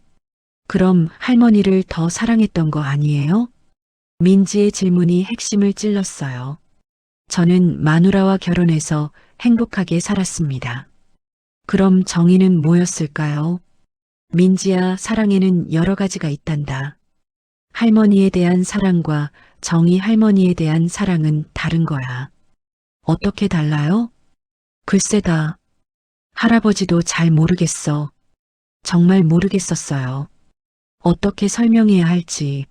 그럼 할머니를 더 사랑했던 거 아니에요? 민지의 질문이 핵심을 찔렀어요. 저는 마누라와 결혼해서 행복하게 살았습니다. 그럼 정의는 뭐였을까요? 민지야, 사랑에는 여러 가지가 있단다. 할머니에 대한 사랑과 정의 할머니에 대한 사랑은 다른 거야. 어떻게 달라요? 글쎄다. 할아버지도 잘 모르겠어. 정말 모르겠었어요. 어떻게 설명해야 할지.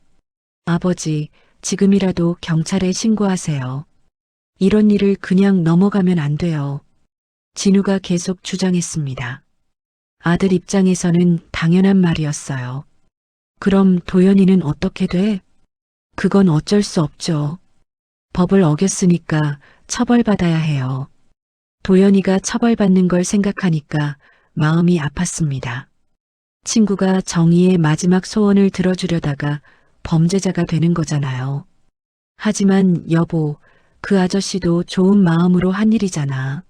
아버지, 지금이라도 경찰에 신고하세요. 이런 일을 그냥 넘어가면 안 돼요. 진우가 계속 주장했습니다. 아들 입장에서는 당연한 말이었어요. 그럼 도연이는 어떻게 돼? 그건 어쩔 수 없죠. 법을 어겼으니까 처벌받아야 해요. 도연이가 처벌받는 걸 생각하니까 마음이 아팠습니다. 친구가 정의의 마지막 소원을 들어주려다가 범죄자가 되는 거잖아요. 하지만 여보, 그 아저씨도 좋은 마음으로 한 일이잖아.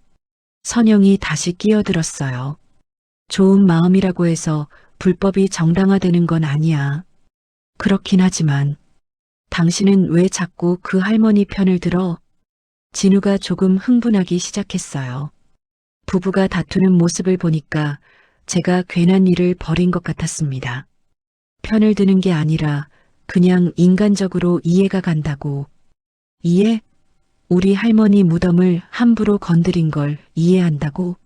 선영이 다시 끼어들었어요. 좋은 마음이라고 해서 불법이 정당화되는 건 아니야. 그렇긴 하지만 당신은 왜 자꾸 그 할머니 편을 들어? 진우가 조금 흥분하기 시작했어요. 부부가 다투는 모습을 보니까 제가 괜한 일을 벌인 것 같았습니다. 편을 드는 게 아니라 그냥 인간적으로 이해가 간다고. 이해? 우리 할머니 무덤을 함부로 건드린 걸 이해한다고?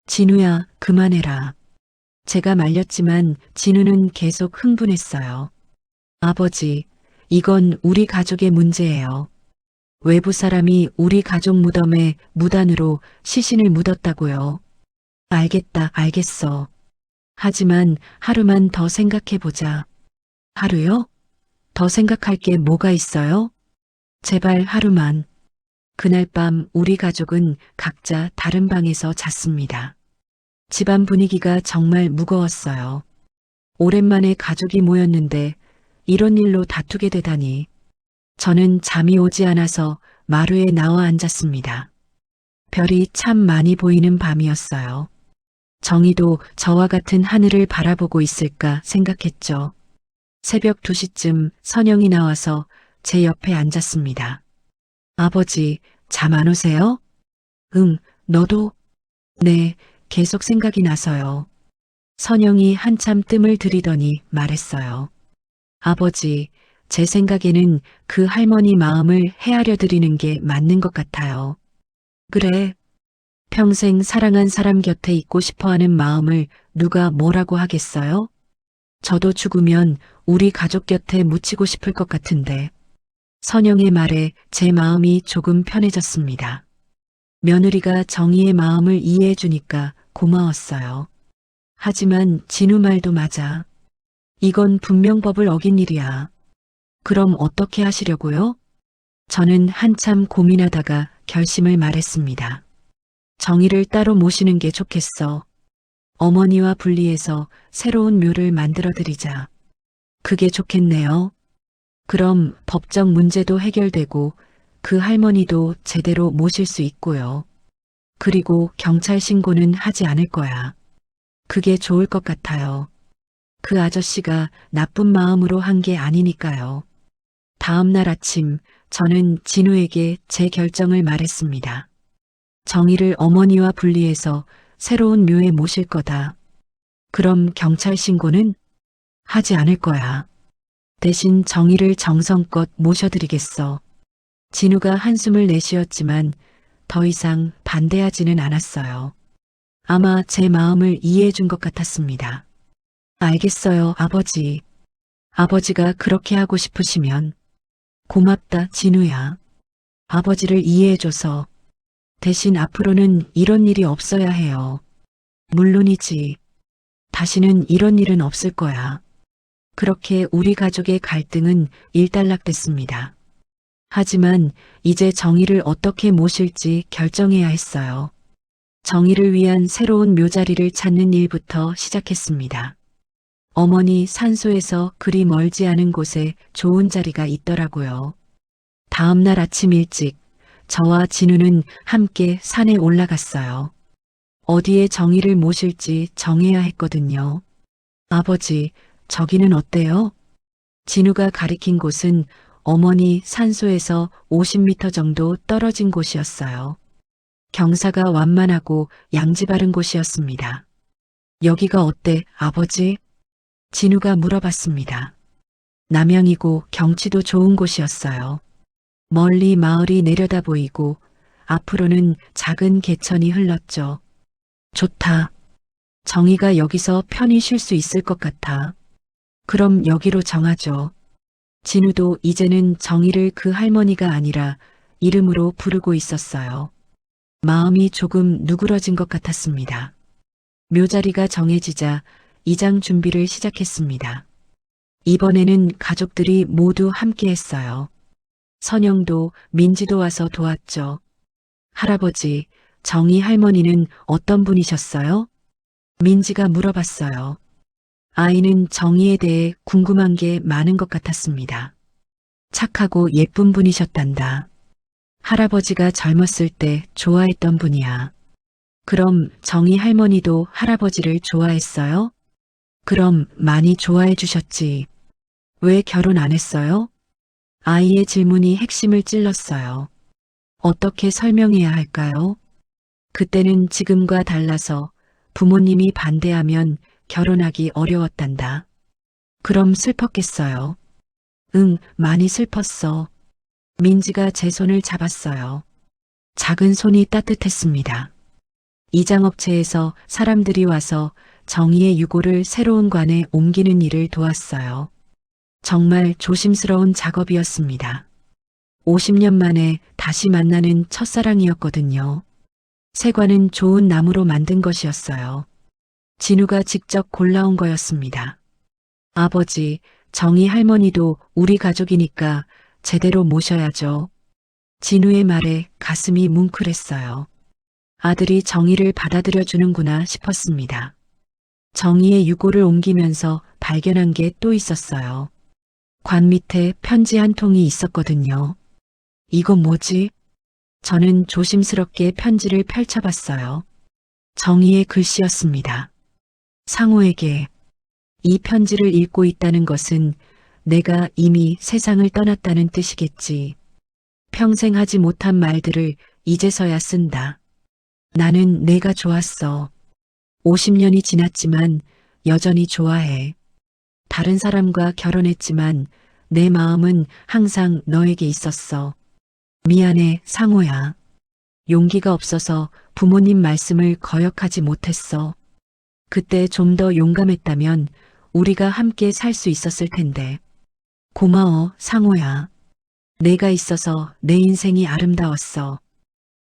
진우야, 그만해라. 제가 말렸지만 진우는 계속 흥분했어요. 아버지, 이건 우리 가족의 문제예요. 외부 사람이 우리 가족 무덤에 무단으로 시신을 묻었다고요. 알겠다, 알겠어. 하지만 하루만 더 생각해보자. 하루요? 더 생각할 게 뭐가 있어요? 제발 하루만. 그날 밤 우리 가족은 각자 다른 방에서 잤습니다. 집안 분위기가 정말 무거웠어요. 오랜만에 가족이 모였는데 이런 일로 다투게 되다니. 저는 잠이 오지 않아서 마루에 나와 앉았습니다. 별이 참 많이 보이는 밤이었어요. 정희도 저와 같은 하늘을 바라보고 있을까 생각했죠. 새벽 2시쯤 선영이 나와서 제 옆에 앉았습니다. 아버지, 잠 안 오세요? 응, 너도? 네, 계속 생각이 나서요. 선영이 한참 뜸을 들이더니 말했어요. 아버지, 제 생각에는 그 할머니 마음을 헤아려 드리는 게 맞는 것 같아요. 그래. 평생 사랑한 사람 곁에 있고 싶어 하는 마음을 누가 뭐라고 하겠어요? 저도 죽으면 우리 가족 곁에 묻히고 싶을 것 같은데. 선영의 말에 제 마음이 조금 편해졌습니다. 며느리가 정희의 마음을 이해해 주니까 고마웠어요. 하지만 진우 말도 맞아. 이건 분명 법을 어긴 일이야. 그럼 어떻게 하시려고요? 저는 한참 고민하다가 결심을 말했습니다. 정희를 따로 모시는 게 좋겠어. 어머니와 분리해서 새로운 묘를 만들어 드리자. 그게 좋겠네요. 그럼 법적 문제도 해결되고 그 할머니도 제대로 모실 수 있고요. 그리고 경찰 신고는 하지 않을 거야. 그게 좋을 것 같아요. 그 아저씨가 나쁜 마음으로 한 게 아니니까요. 다음 날 아침 저는 진우에게 제 결정을 말했습니다. 정희를 어머니와 분리해서 새로운 묘에 모실 거다. 그럼 경찰 신고는 하지 않을 거야. 대신 정희를 정성껏 모셔드리겠어. 진우가 한숨을 내쉬었지만 더 이상 반대하지는 않았어요. 아마 제 마음을 이해해 준 것 같았습니다. 알겠어요, 아버지. 아버지가 그렇게 하고 싶으시면. 고맙다, 진우야. 아버지를 이해해줘서. 대신 앞으로는 이런 일이 없어야 해요. 물론이지. 다시는 이런 일은 없을 거야. 그렇게 우리 가족의 갈등은 일단락됐습니다. 하지만 이제 정희를 어떻게 모실지 결정해야 했어요. 정희를 위한 새로운 묘자리를 찾는 일부터 시작했습니다. 어머니 산소에서 그리 멀지 않은 곳에 좋은 자리가 있더라고요. 다음 날 아침 일찍 저와 진우는 함께 산에 올라갔어요. 어디에 정희를 모실지 정해야 했거든요. 아버지, 저기는 어때요? 진우가 가리킨 곳은 어머니 산소에서 50m 정도 떨어진 곳이었어요. 경사가 완만하고 양지 바른 곳이었습니다. 여기가 어때, 아버지? 진우가 물어봤습니다. 남양이고 경치도 좋은 곳이었어요. 멀리 마을이 내려다 보이고 앞으로는 작은 개천이 흘렀죠. 좋다. 정희가 여기서 편히 쉴 수 있을 것 같아. 그럼 여기로 정하죠. 진우도 이제는 정희를 그 할머니가 아니라 이름으로 부르고 있었어요. 마음이 조금 누그러진 것 같았습니다. 묘자리가 정해지자 이장 준비를 시작했습니다. 이번에는 가족들이 모두 함께 했어요. 선영도 민지도 와서 도왔죠. 할아버지, 정희 할머니는 어떤 분이셨어요? 민지가 물어봤어요. 아이는 정희에 대해 궁금한 게 많은 것 같았습니다. 착하고 예쁜 분이셨단다. 할아버지가 젊었을 때 좋아했던 분이야. 그럼 정희 할머니도 할아버지를 좋아했어요? 그럼 많이 좋아해 주셨지. 왜 결혼 안 했어요? 아이의 질문이 핵심을 찔렀어요. 어떻게 설명해야 할까요? 그때는 지금과 달라서 부모님이 반대하면 결혼하기 어려웠단다. 그럼 슬펐겠어요. 응, 많이 슬펐어. 민지가 제 손을 잡았어요. 작은 손이 따뜻했습니다. 이장업체에서 사람들이 와서 정희의 유골을 새로운 관에 옮기는 일을 도왔어요. 정말 조심스러운 작업이었습니다. 50년 만에 다시 만나는 첫사랑이었거든요. 새 관은 좋은 나무로 만든 것이었어요. 진우가 직접 골라온 거였습니다. 아버지, 정희 할머니도 우리 가족이니까 제대로 모셔야죠. 진우의 말에 가슴이 뭉클했어요. 아들이 정희를 받아들여 주는구나 싶었습니다. 정희의 유골을 옮기면서 발견한 게 또 있었어요. 관 밑에 편지 한 통이 있었거든요. 이건 뭐지? 저는 조심스럽게 편지를 펼쳐봤어요. 정희의 글씨였습니다. 상호에게 이 편지를 읽고 있다는 것은 내가 이미 세상을 떠났다는 뜻이겠지. 평생 하지 못한 말들을 이제서야 쓴다. 나는 내가 좋았어. 50년이 지났지만 여전히 좋아해. 다른 사람과 결혼했지만 내 마음은 항상 너에게 있었어. 미안해, 상호야. 용기가 없어서 부모님 말씀을 거역하지 못했어. 그때 좀 더 용감했다면 우리가 함께 살 수 있었을 텐데. 고마워, 상호야. 내가 있어서 내 인생이 아름다웠어.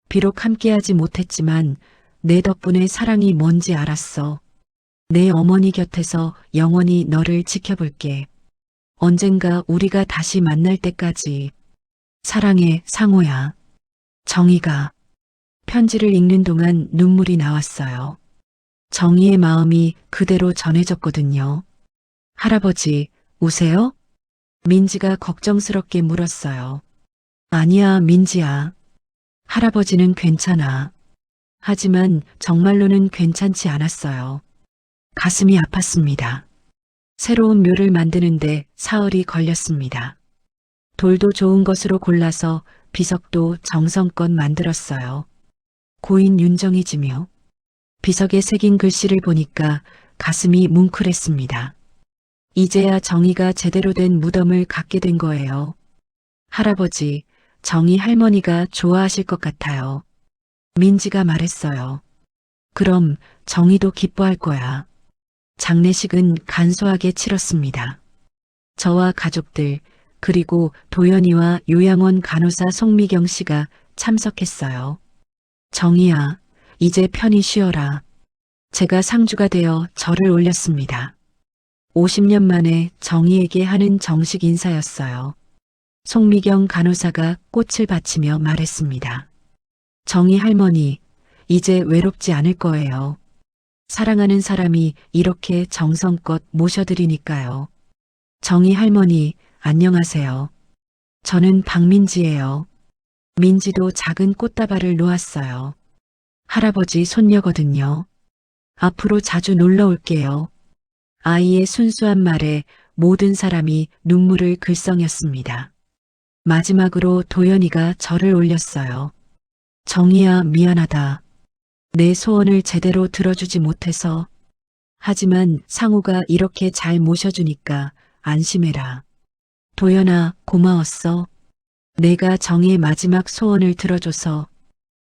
비록 함께하지 못했지만 내 덕분에 사랑이 뭔지 알았어. 내 어머니 곁에서 영원히 너를 지켜볼게. 언젠가 우리가 다시 만날 때까지. 사랑해, 상호야. 정희가 편지를 읽는 동안 눈물이 나왔어요. 정희의 마음이 그대로 전해졌거든요. 할아버지, 우세요? 민지가 걱정스럽게 물었어요. 아니야, 민지야. 할아버지는 괜찮아. 하지만 정말로는 괜찮지 않았어요. 가슴이 아팠습니다. 새로운 묘를 만드는데 사흘이 걸렸습니다. 돌도 좋은 것으로 골라서 비석도 정성껏 만들었어요. 고인 윤정이지며 비석에 새긴 글씨를 보니까 가슴이 뭉클했습니다. 이제야 정희가 제대로 된 무덤을 갖게 된 거예요. 할아버지, 정희 할머니가 좋아하실 것 같아요. 민지가 말했어요. 그럼 정희도 기뻐할 거야. 장례식은 간소하게 치렀습니다. 저와 가족들, 그리고 도연이와 요양원 간호사 송미경 씨가 참석했어요. 정희야, 이제 편히 쉬어라. 제가 상주가 되어 절을 올렸습니다. 50년 만에 정희에게 하는 정식 인사였어요. 송미경 간호사가 꽃을 바치며 말했습니다. 정희 할머니, 이제 외롭지 않을 거예요. 사랑하는 사람이 이렇게 정성껏 모셔드리니까요. 정희 할머니, 안녕하세요. 저는 박민지예요. 민지도 작은 꽃다발을 놓았어요. 할아버지 손녀거든요. 앞으로 자주 놀러 올게요. 아이의 순수한 말에 모든 사람이 눈물을 글썽였습니다. 마지막으로 도연이가 절을 올렸어요. 정희야, 미안하다. 내 소원을 제대로 들어주지 못해서. 하지만 상우가 이렇게 잘 모셔주니까 안심해라. 도연아, 고마웠어. 내가 정희의 마지막 소원을 들어줘서.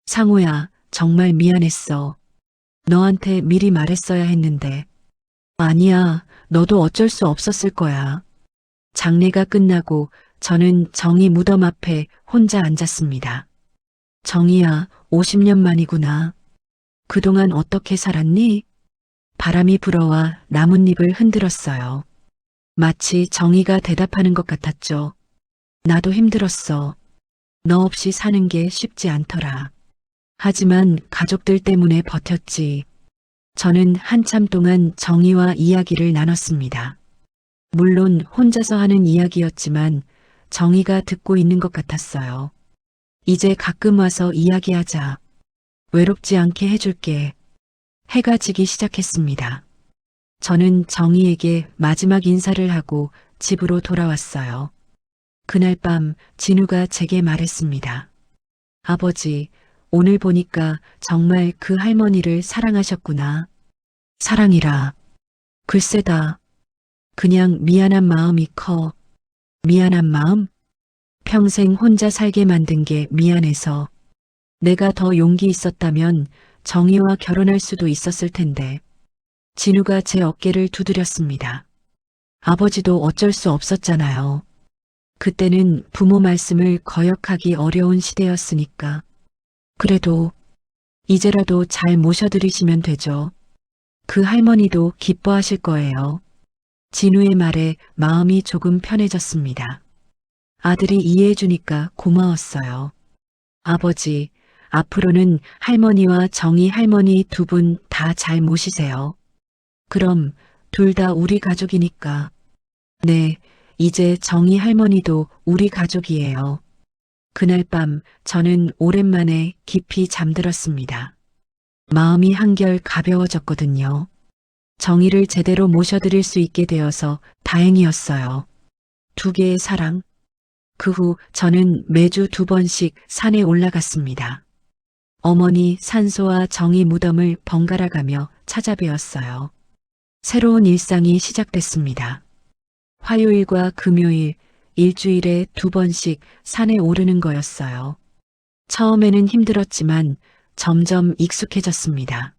상우야, 정말 미안했어. 너한테 미리 말했어야 했는데. 아니야, 너도 어쩔 수 없었을 거야. 장례가 끝나고 저는 정희 무덤 앞에 혼자 앉았습니다. 정희야, 50년 만이구나. 그동안 어떻게 살았니? 바람이 불어와 나뭇잎을 흔들었어요. 마치 정희가 대답하는 것 같았죠. 나도 힘들었어. 너 없이 사는 게 쉽지 않더라. 하지만 가족들 때문에 버텼지. 저는 한참 동안 정희와 이야기를 나눴습니다. 물론 혼자서 하는 이야기였지만 정희가 듣고 있는 것 같았어요. 이제 가끔 와서 이야기하자. 외롭지 않게 해줄게. 해가 지기 시작했습니다. 저는 정희에게 마지막 인사를 하고 집으로 돌아왔어요. 그날 밤 진우가 제게 말했습니다. 아버지, 오늘 보니까 정말 그 할머니를 사랑하셨구나. 사랑이라. 글쎄다. 그냥 미안한 마음이 커. 미안한 마음? 평생 혼자 살게 만든 게 미안해서. 내가 더 용기 있었다면 정희와 결혼할 수도 있었을 텐데. 진우가 제 어깨를 두드렸습니다. 아버지도 어쩔 수 없었잖아요. 그때는 부모 말씀을 거역하기 어려운 시대였으니까. 그래도 이제라도 잘 모셔드리시면 되죠. 그 할머니도 기뻐하실 거예요. 진우의 말에 마음이 조금 편해졌습니다. 아들이 이해해주니까 고마웠어요. 아버지, 앞으로는 할머니와 정희 할머니 두 분 다 잘 모시세요. 그럼 둘 다 우리 가족이니까. 네, 이제 정희 할머니도 우리 가족이에요. 그날 밤 저는 오랜만에 깊이 잠들었습니다. 마음이 한결 가벼워졌거든요. 정희를 제대로 모셔드릴 수 있게 되어서 다행이었어요. 두 개의 사랑. 그 후 저는 매주 2번씩 산에 올라갔습니다. 어머니 산소와 정희 무덤을 번갈아 가며 찾아뵈었어요. 새로운 일상이 시작됐습니다. 화요일과 금요일, 일주일에 2번씩 산에 오르는 거였어요. 처음에는 힘들었지만 점점 익숙해졌습니다.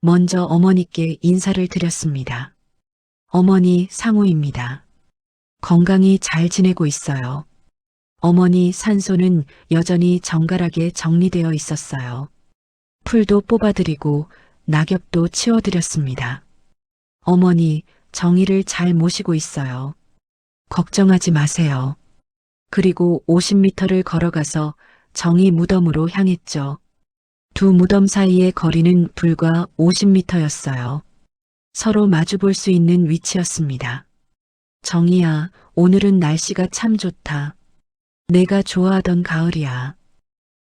먼저 어머니께 인사를 드렸습니다. 어머니, 상우입니다. 건강히 잘 지내고 있어요. 어머니 산소는 여전히 정갈하게 정리되어 있었어요. 풀도 뽑아드리고 낙엽도 치워드렸습니다. 어머니, 정희를 잘 모시고 있어요. 걱정하지 마세요. 그리고 50m를 걸어가서 정희 무덤으로 향했죠. 두 무덤 사이의 거리는 불과 50m였어요. 서로 마주볼 수 있는 위치였습니다. 정희야, 오늘은 날씨가 참 좋다. 내가 좋아하던 가을이야.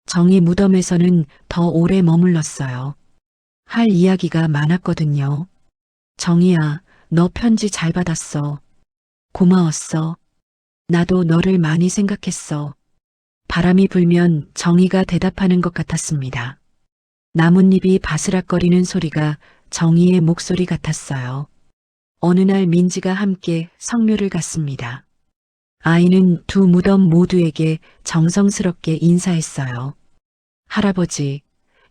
정희 무덤에서는 더 오래 머물렀어요. 할 이야기가 많았거든요. 정희야, 너 편지 잘 받았어. 고마웠어. 나도 너를 많이 생각했어. 바람이 불면 정희가 대답하는 것 같았습니다. 나뭇잎이 바스락거리는 소리가 정희의 목소리 같았어요. 어느 날 민지가 함께 성묘를 갔습니다. 아이는 두 무덤 모두에게 정성스럽게 인사했어요. 할아버지,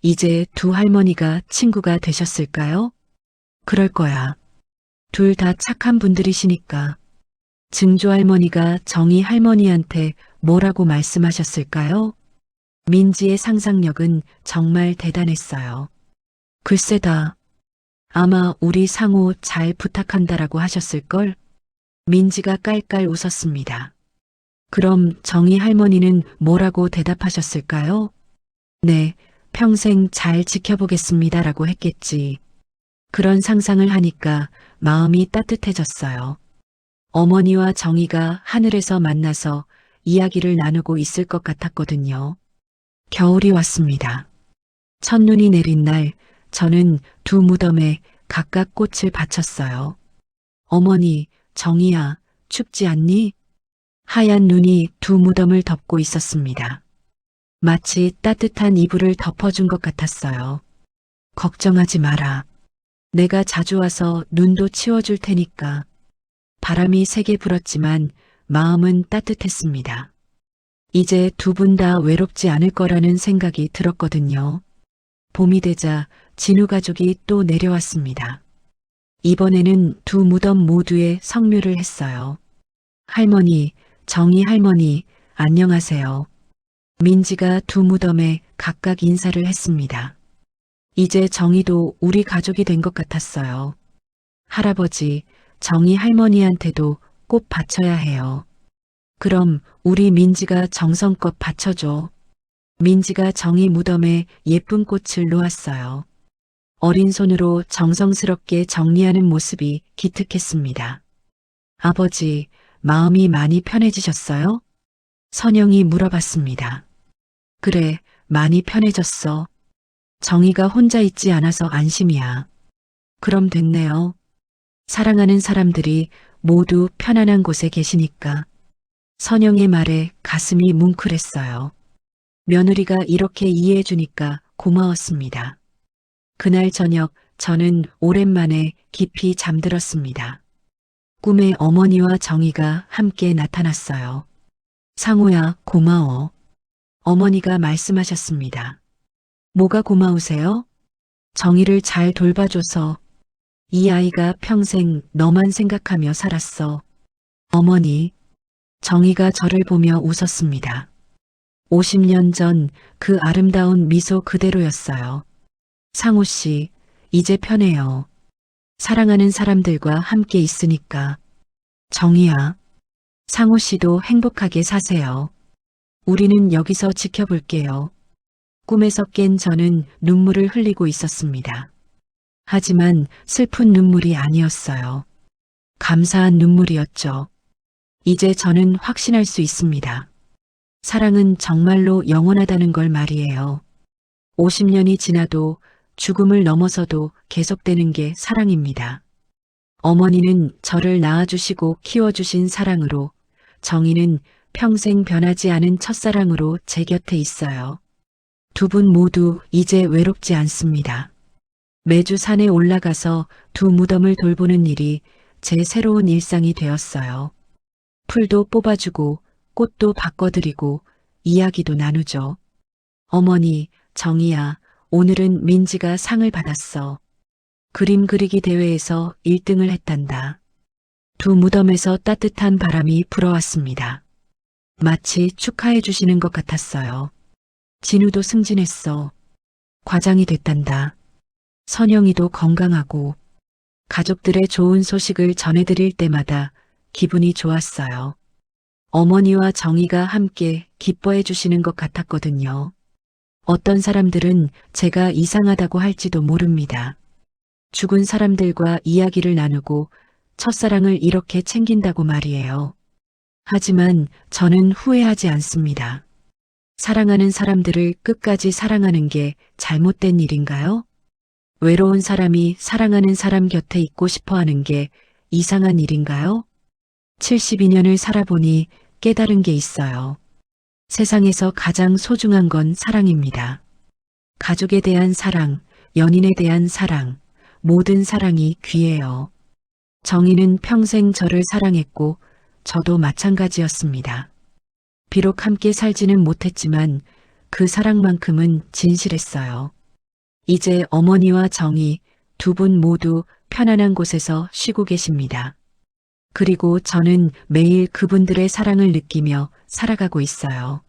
이제 두 할머니가 친구가 되셨을까요? 그럴 거야. 둘 다 착한 분들이시니까. 증조 할머니가 정희 할머니한테 뭐라고 말씀하셨을까요? 민지의 상상력은 정말 대단했어요. 글쎄다. 아마 우리 상우 잘 부탁한다라고 하셨을걸? 민지가 깔깔 웃었습니다. 그럼 정희 할머니는 뭐라고 대답하셨을까요? 네, 평생 잘 지켜보겠습니다라고 했겠지. 그런 상상을 하니까 마음이 따뜻해졌어요. 어머니와 정희가 하늘에서 만나서 이야기를 나누고 있을 것 같았거든요. 겨울이 왔습니다. 첫눈이 내린 날 저는 두 무덤에 각각 꽃을 바쳤어요. 어머니, 정희야, 춥지 않니? 하얀 눈이 두 무덤을 덮고 있었습니다. 마치 따뜻한 이불을 덮어준 것 같았어요. 걱정하지 마라. 내가 자주 와서 눈도 치워줄 테니까. 바람이 세게 불었지만 마음은 따뜻했습니다. 이제 두 분 다 외롭지 않을 거라는 생각이 들었거든요. 봄이 되자 진우 가족이 또 내려왔습니다. 이번에는 두 무덤 모두에 성묘를 했어요. 할머니, 정희 할머니, 안녕하세요. 민지가 두 무덤에 각각 인사를 했습니다. 이제 정희도 우리 가족이 된 것 같았어요. 할아버지, 정희 할머니한테도 꼭 바쳐야 해요. 그럼 우리 민지가 정성껏 바쳐줘. 민지가 정희 무덤에 예쁜 꽃을 놓았어요. 어린 손으로 정성스럽게 정리하는 모습이 기특했습니다. 아버지, 마음이 많이 편해지셨어요? 선영이 물어봤습니다. 그래, 많이 편해졌어. 정희가 혼자 있지 않아서 안심이야. 그럼 됐네요. 사랑하는 사람들이 모두 편안한 곳에 계시니까. 선영의 말에 가슴이 뭉클했어요. 며느리가 이렇게 이해해 주니까 고마웠습니다. 그날 저녁 저는 오랜만에 깊이 잠들었습니다. 꿈에 어머니와 정희가 함께 나타났어요. 상우야, 고마워. 어머니가 말씀하셨습니다. 뭐가 고마우세요? 정희를 잘 돌봐줘서. 이 아이가 평생 너만 생각하며 살았어. 어머니. 정희가 저를 보며 웃었습니다. 50년 전 그 아름다운 미소 그대로였어요. 상우 씨, 이제 편해요. 사랑하는 사람들과 함께 있으니까. 정희야, 상우 씨도 행복하게 사세요. 우리는 여기서 지켜볼게요. 꿈에서 깬 저는 눈물을 흘리고 있었습니다. 하지만 슬픈 눈물이 아니었어요. 감사한 눈물이었죠. 이제 저는 확신할 수 있습니다. 사랑은 정말로 영원하다는 걸 말이에요. 50년이 지나도 죽음을 넘어서도 계속되는 게 사랑입니다. 어머니는 저를 낳아주시고 키워주신 사랑으로, 정희는 평생 변하지 않은 첫사랑으로 제 곁에 있어요. 두 분 모두 이제 외롭지 않습니다. 매주 산에 올라가서 두 무덤을 돌보는 일이 제 새로운 일상이 되었어요. 풀도 뽑아주고 꽃도 바꿔드리고 이야기도 나누죠. 어머니, 정희야, 오늘은 민지가 상을 받았어. 그림 그리기 대회에서 1등을 했단다. 두 무덤에서 따뜻한 바람이 불어왔습니다. 마치 축하해 주시는 것 같았어요. 진우도 승진했어. 과장이 됐단다. 선영이도 건강하고. 가족들의 좋은 소식을 전해드릴 때마다 기분이 좋았어요. 어머니와 정희가 함께 기뻐해 주시는 것 같았거든요. 어떤 사람들은 제가 이상하다고 할지도 모릅니다. 죽은 사람들과 이야기를 나누고 첫사랑을 이렇게 챙긴다고 말이에요. 하지만 저는 후회하지 않습니다. 사랑하는 사람들을 끝까지 사랑하는 게 잘못된 일인가요? 외로운 사람이 사랑하는 사람 곁에 있고 싶어 하는 게 이상한 일인가요? 72년을 살아보니 깨달은 게 있어요. 세상에서 가장 소중한 건 사랑입니다. 가족에 대한 사랑, 연인에 대한 사랑, 모든 사랑이 귀해요. 정희는 평생 저를 사랑했고 저도 마찬가지였습니다. 비록 함께 살지는 못했지만 그 사랑만큼은 진실했어요. 이제 어머니와 정희 두 분 모두 편안한 곳에서 쉬고 계십니다. 그리고 저는 매일 그분들의 사랑을 느끼며 살아가고 있어요.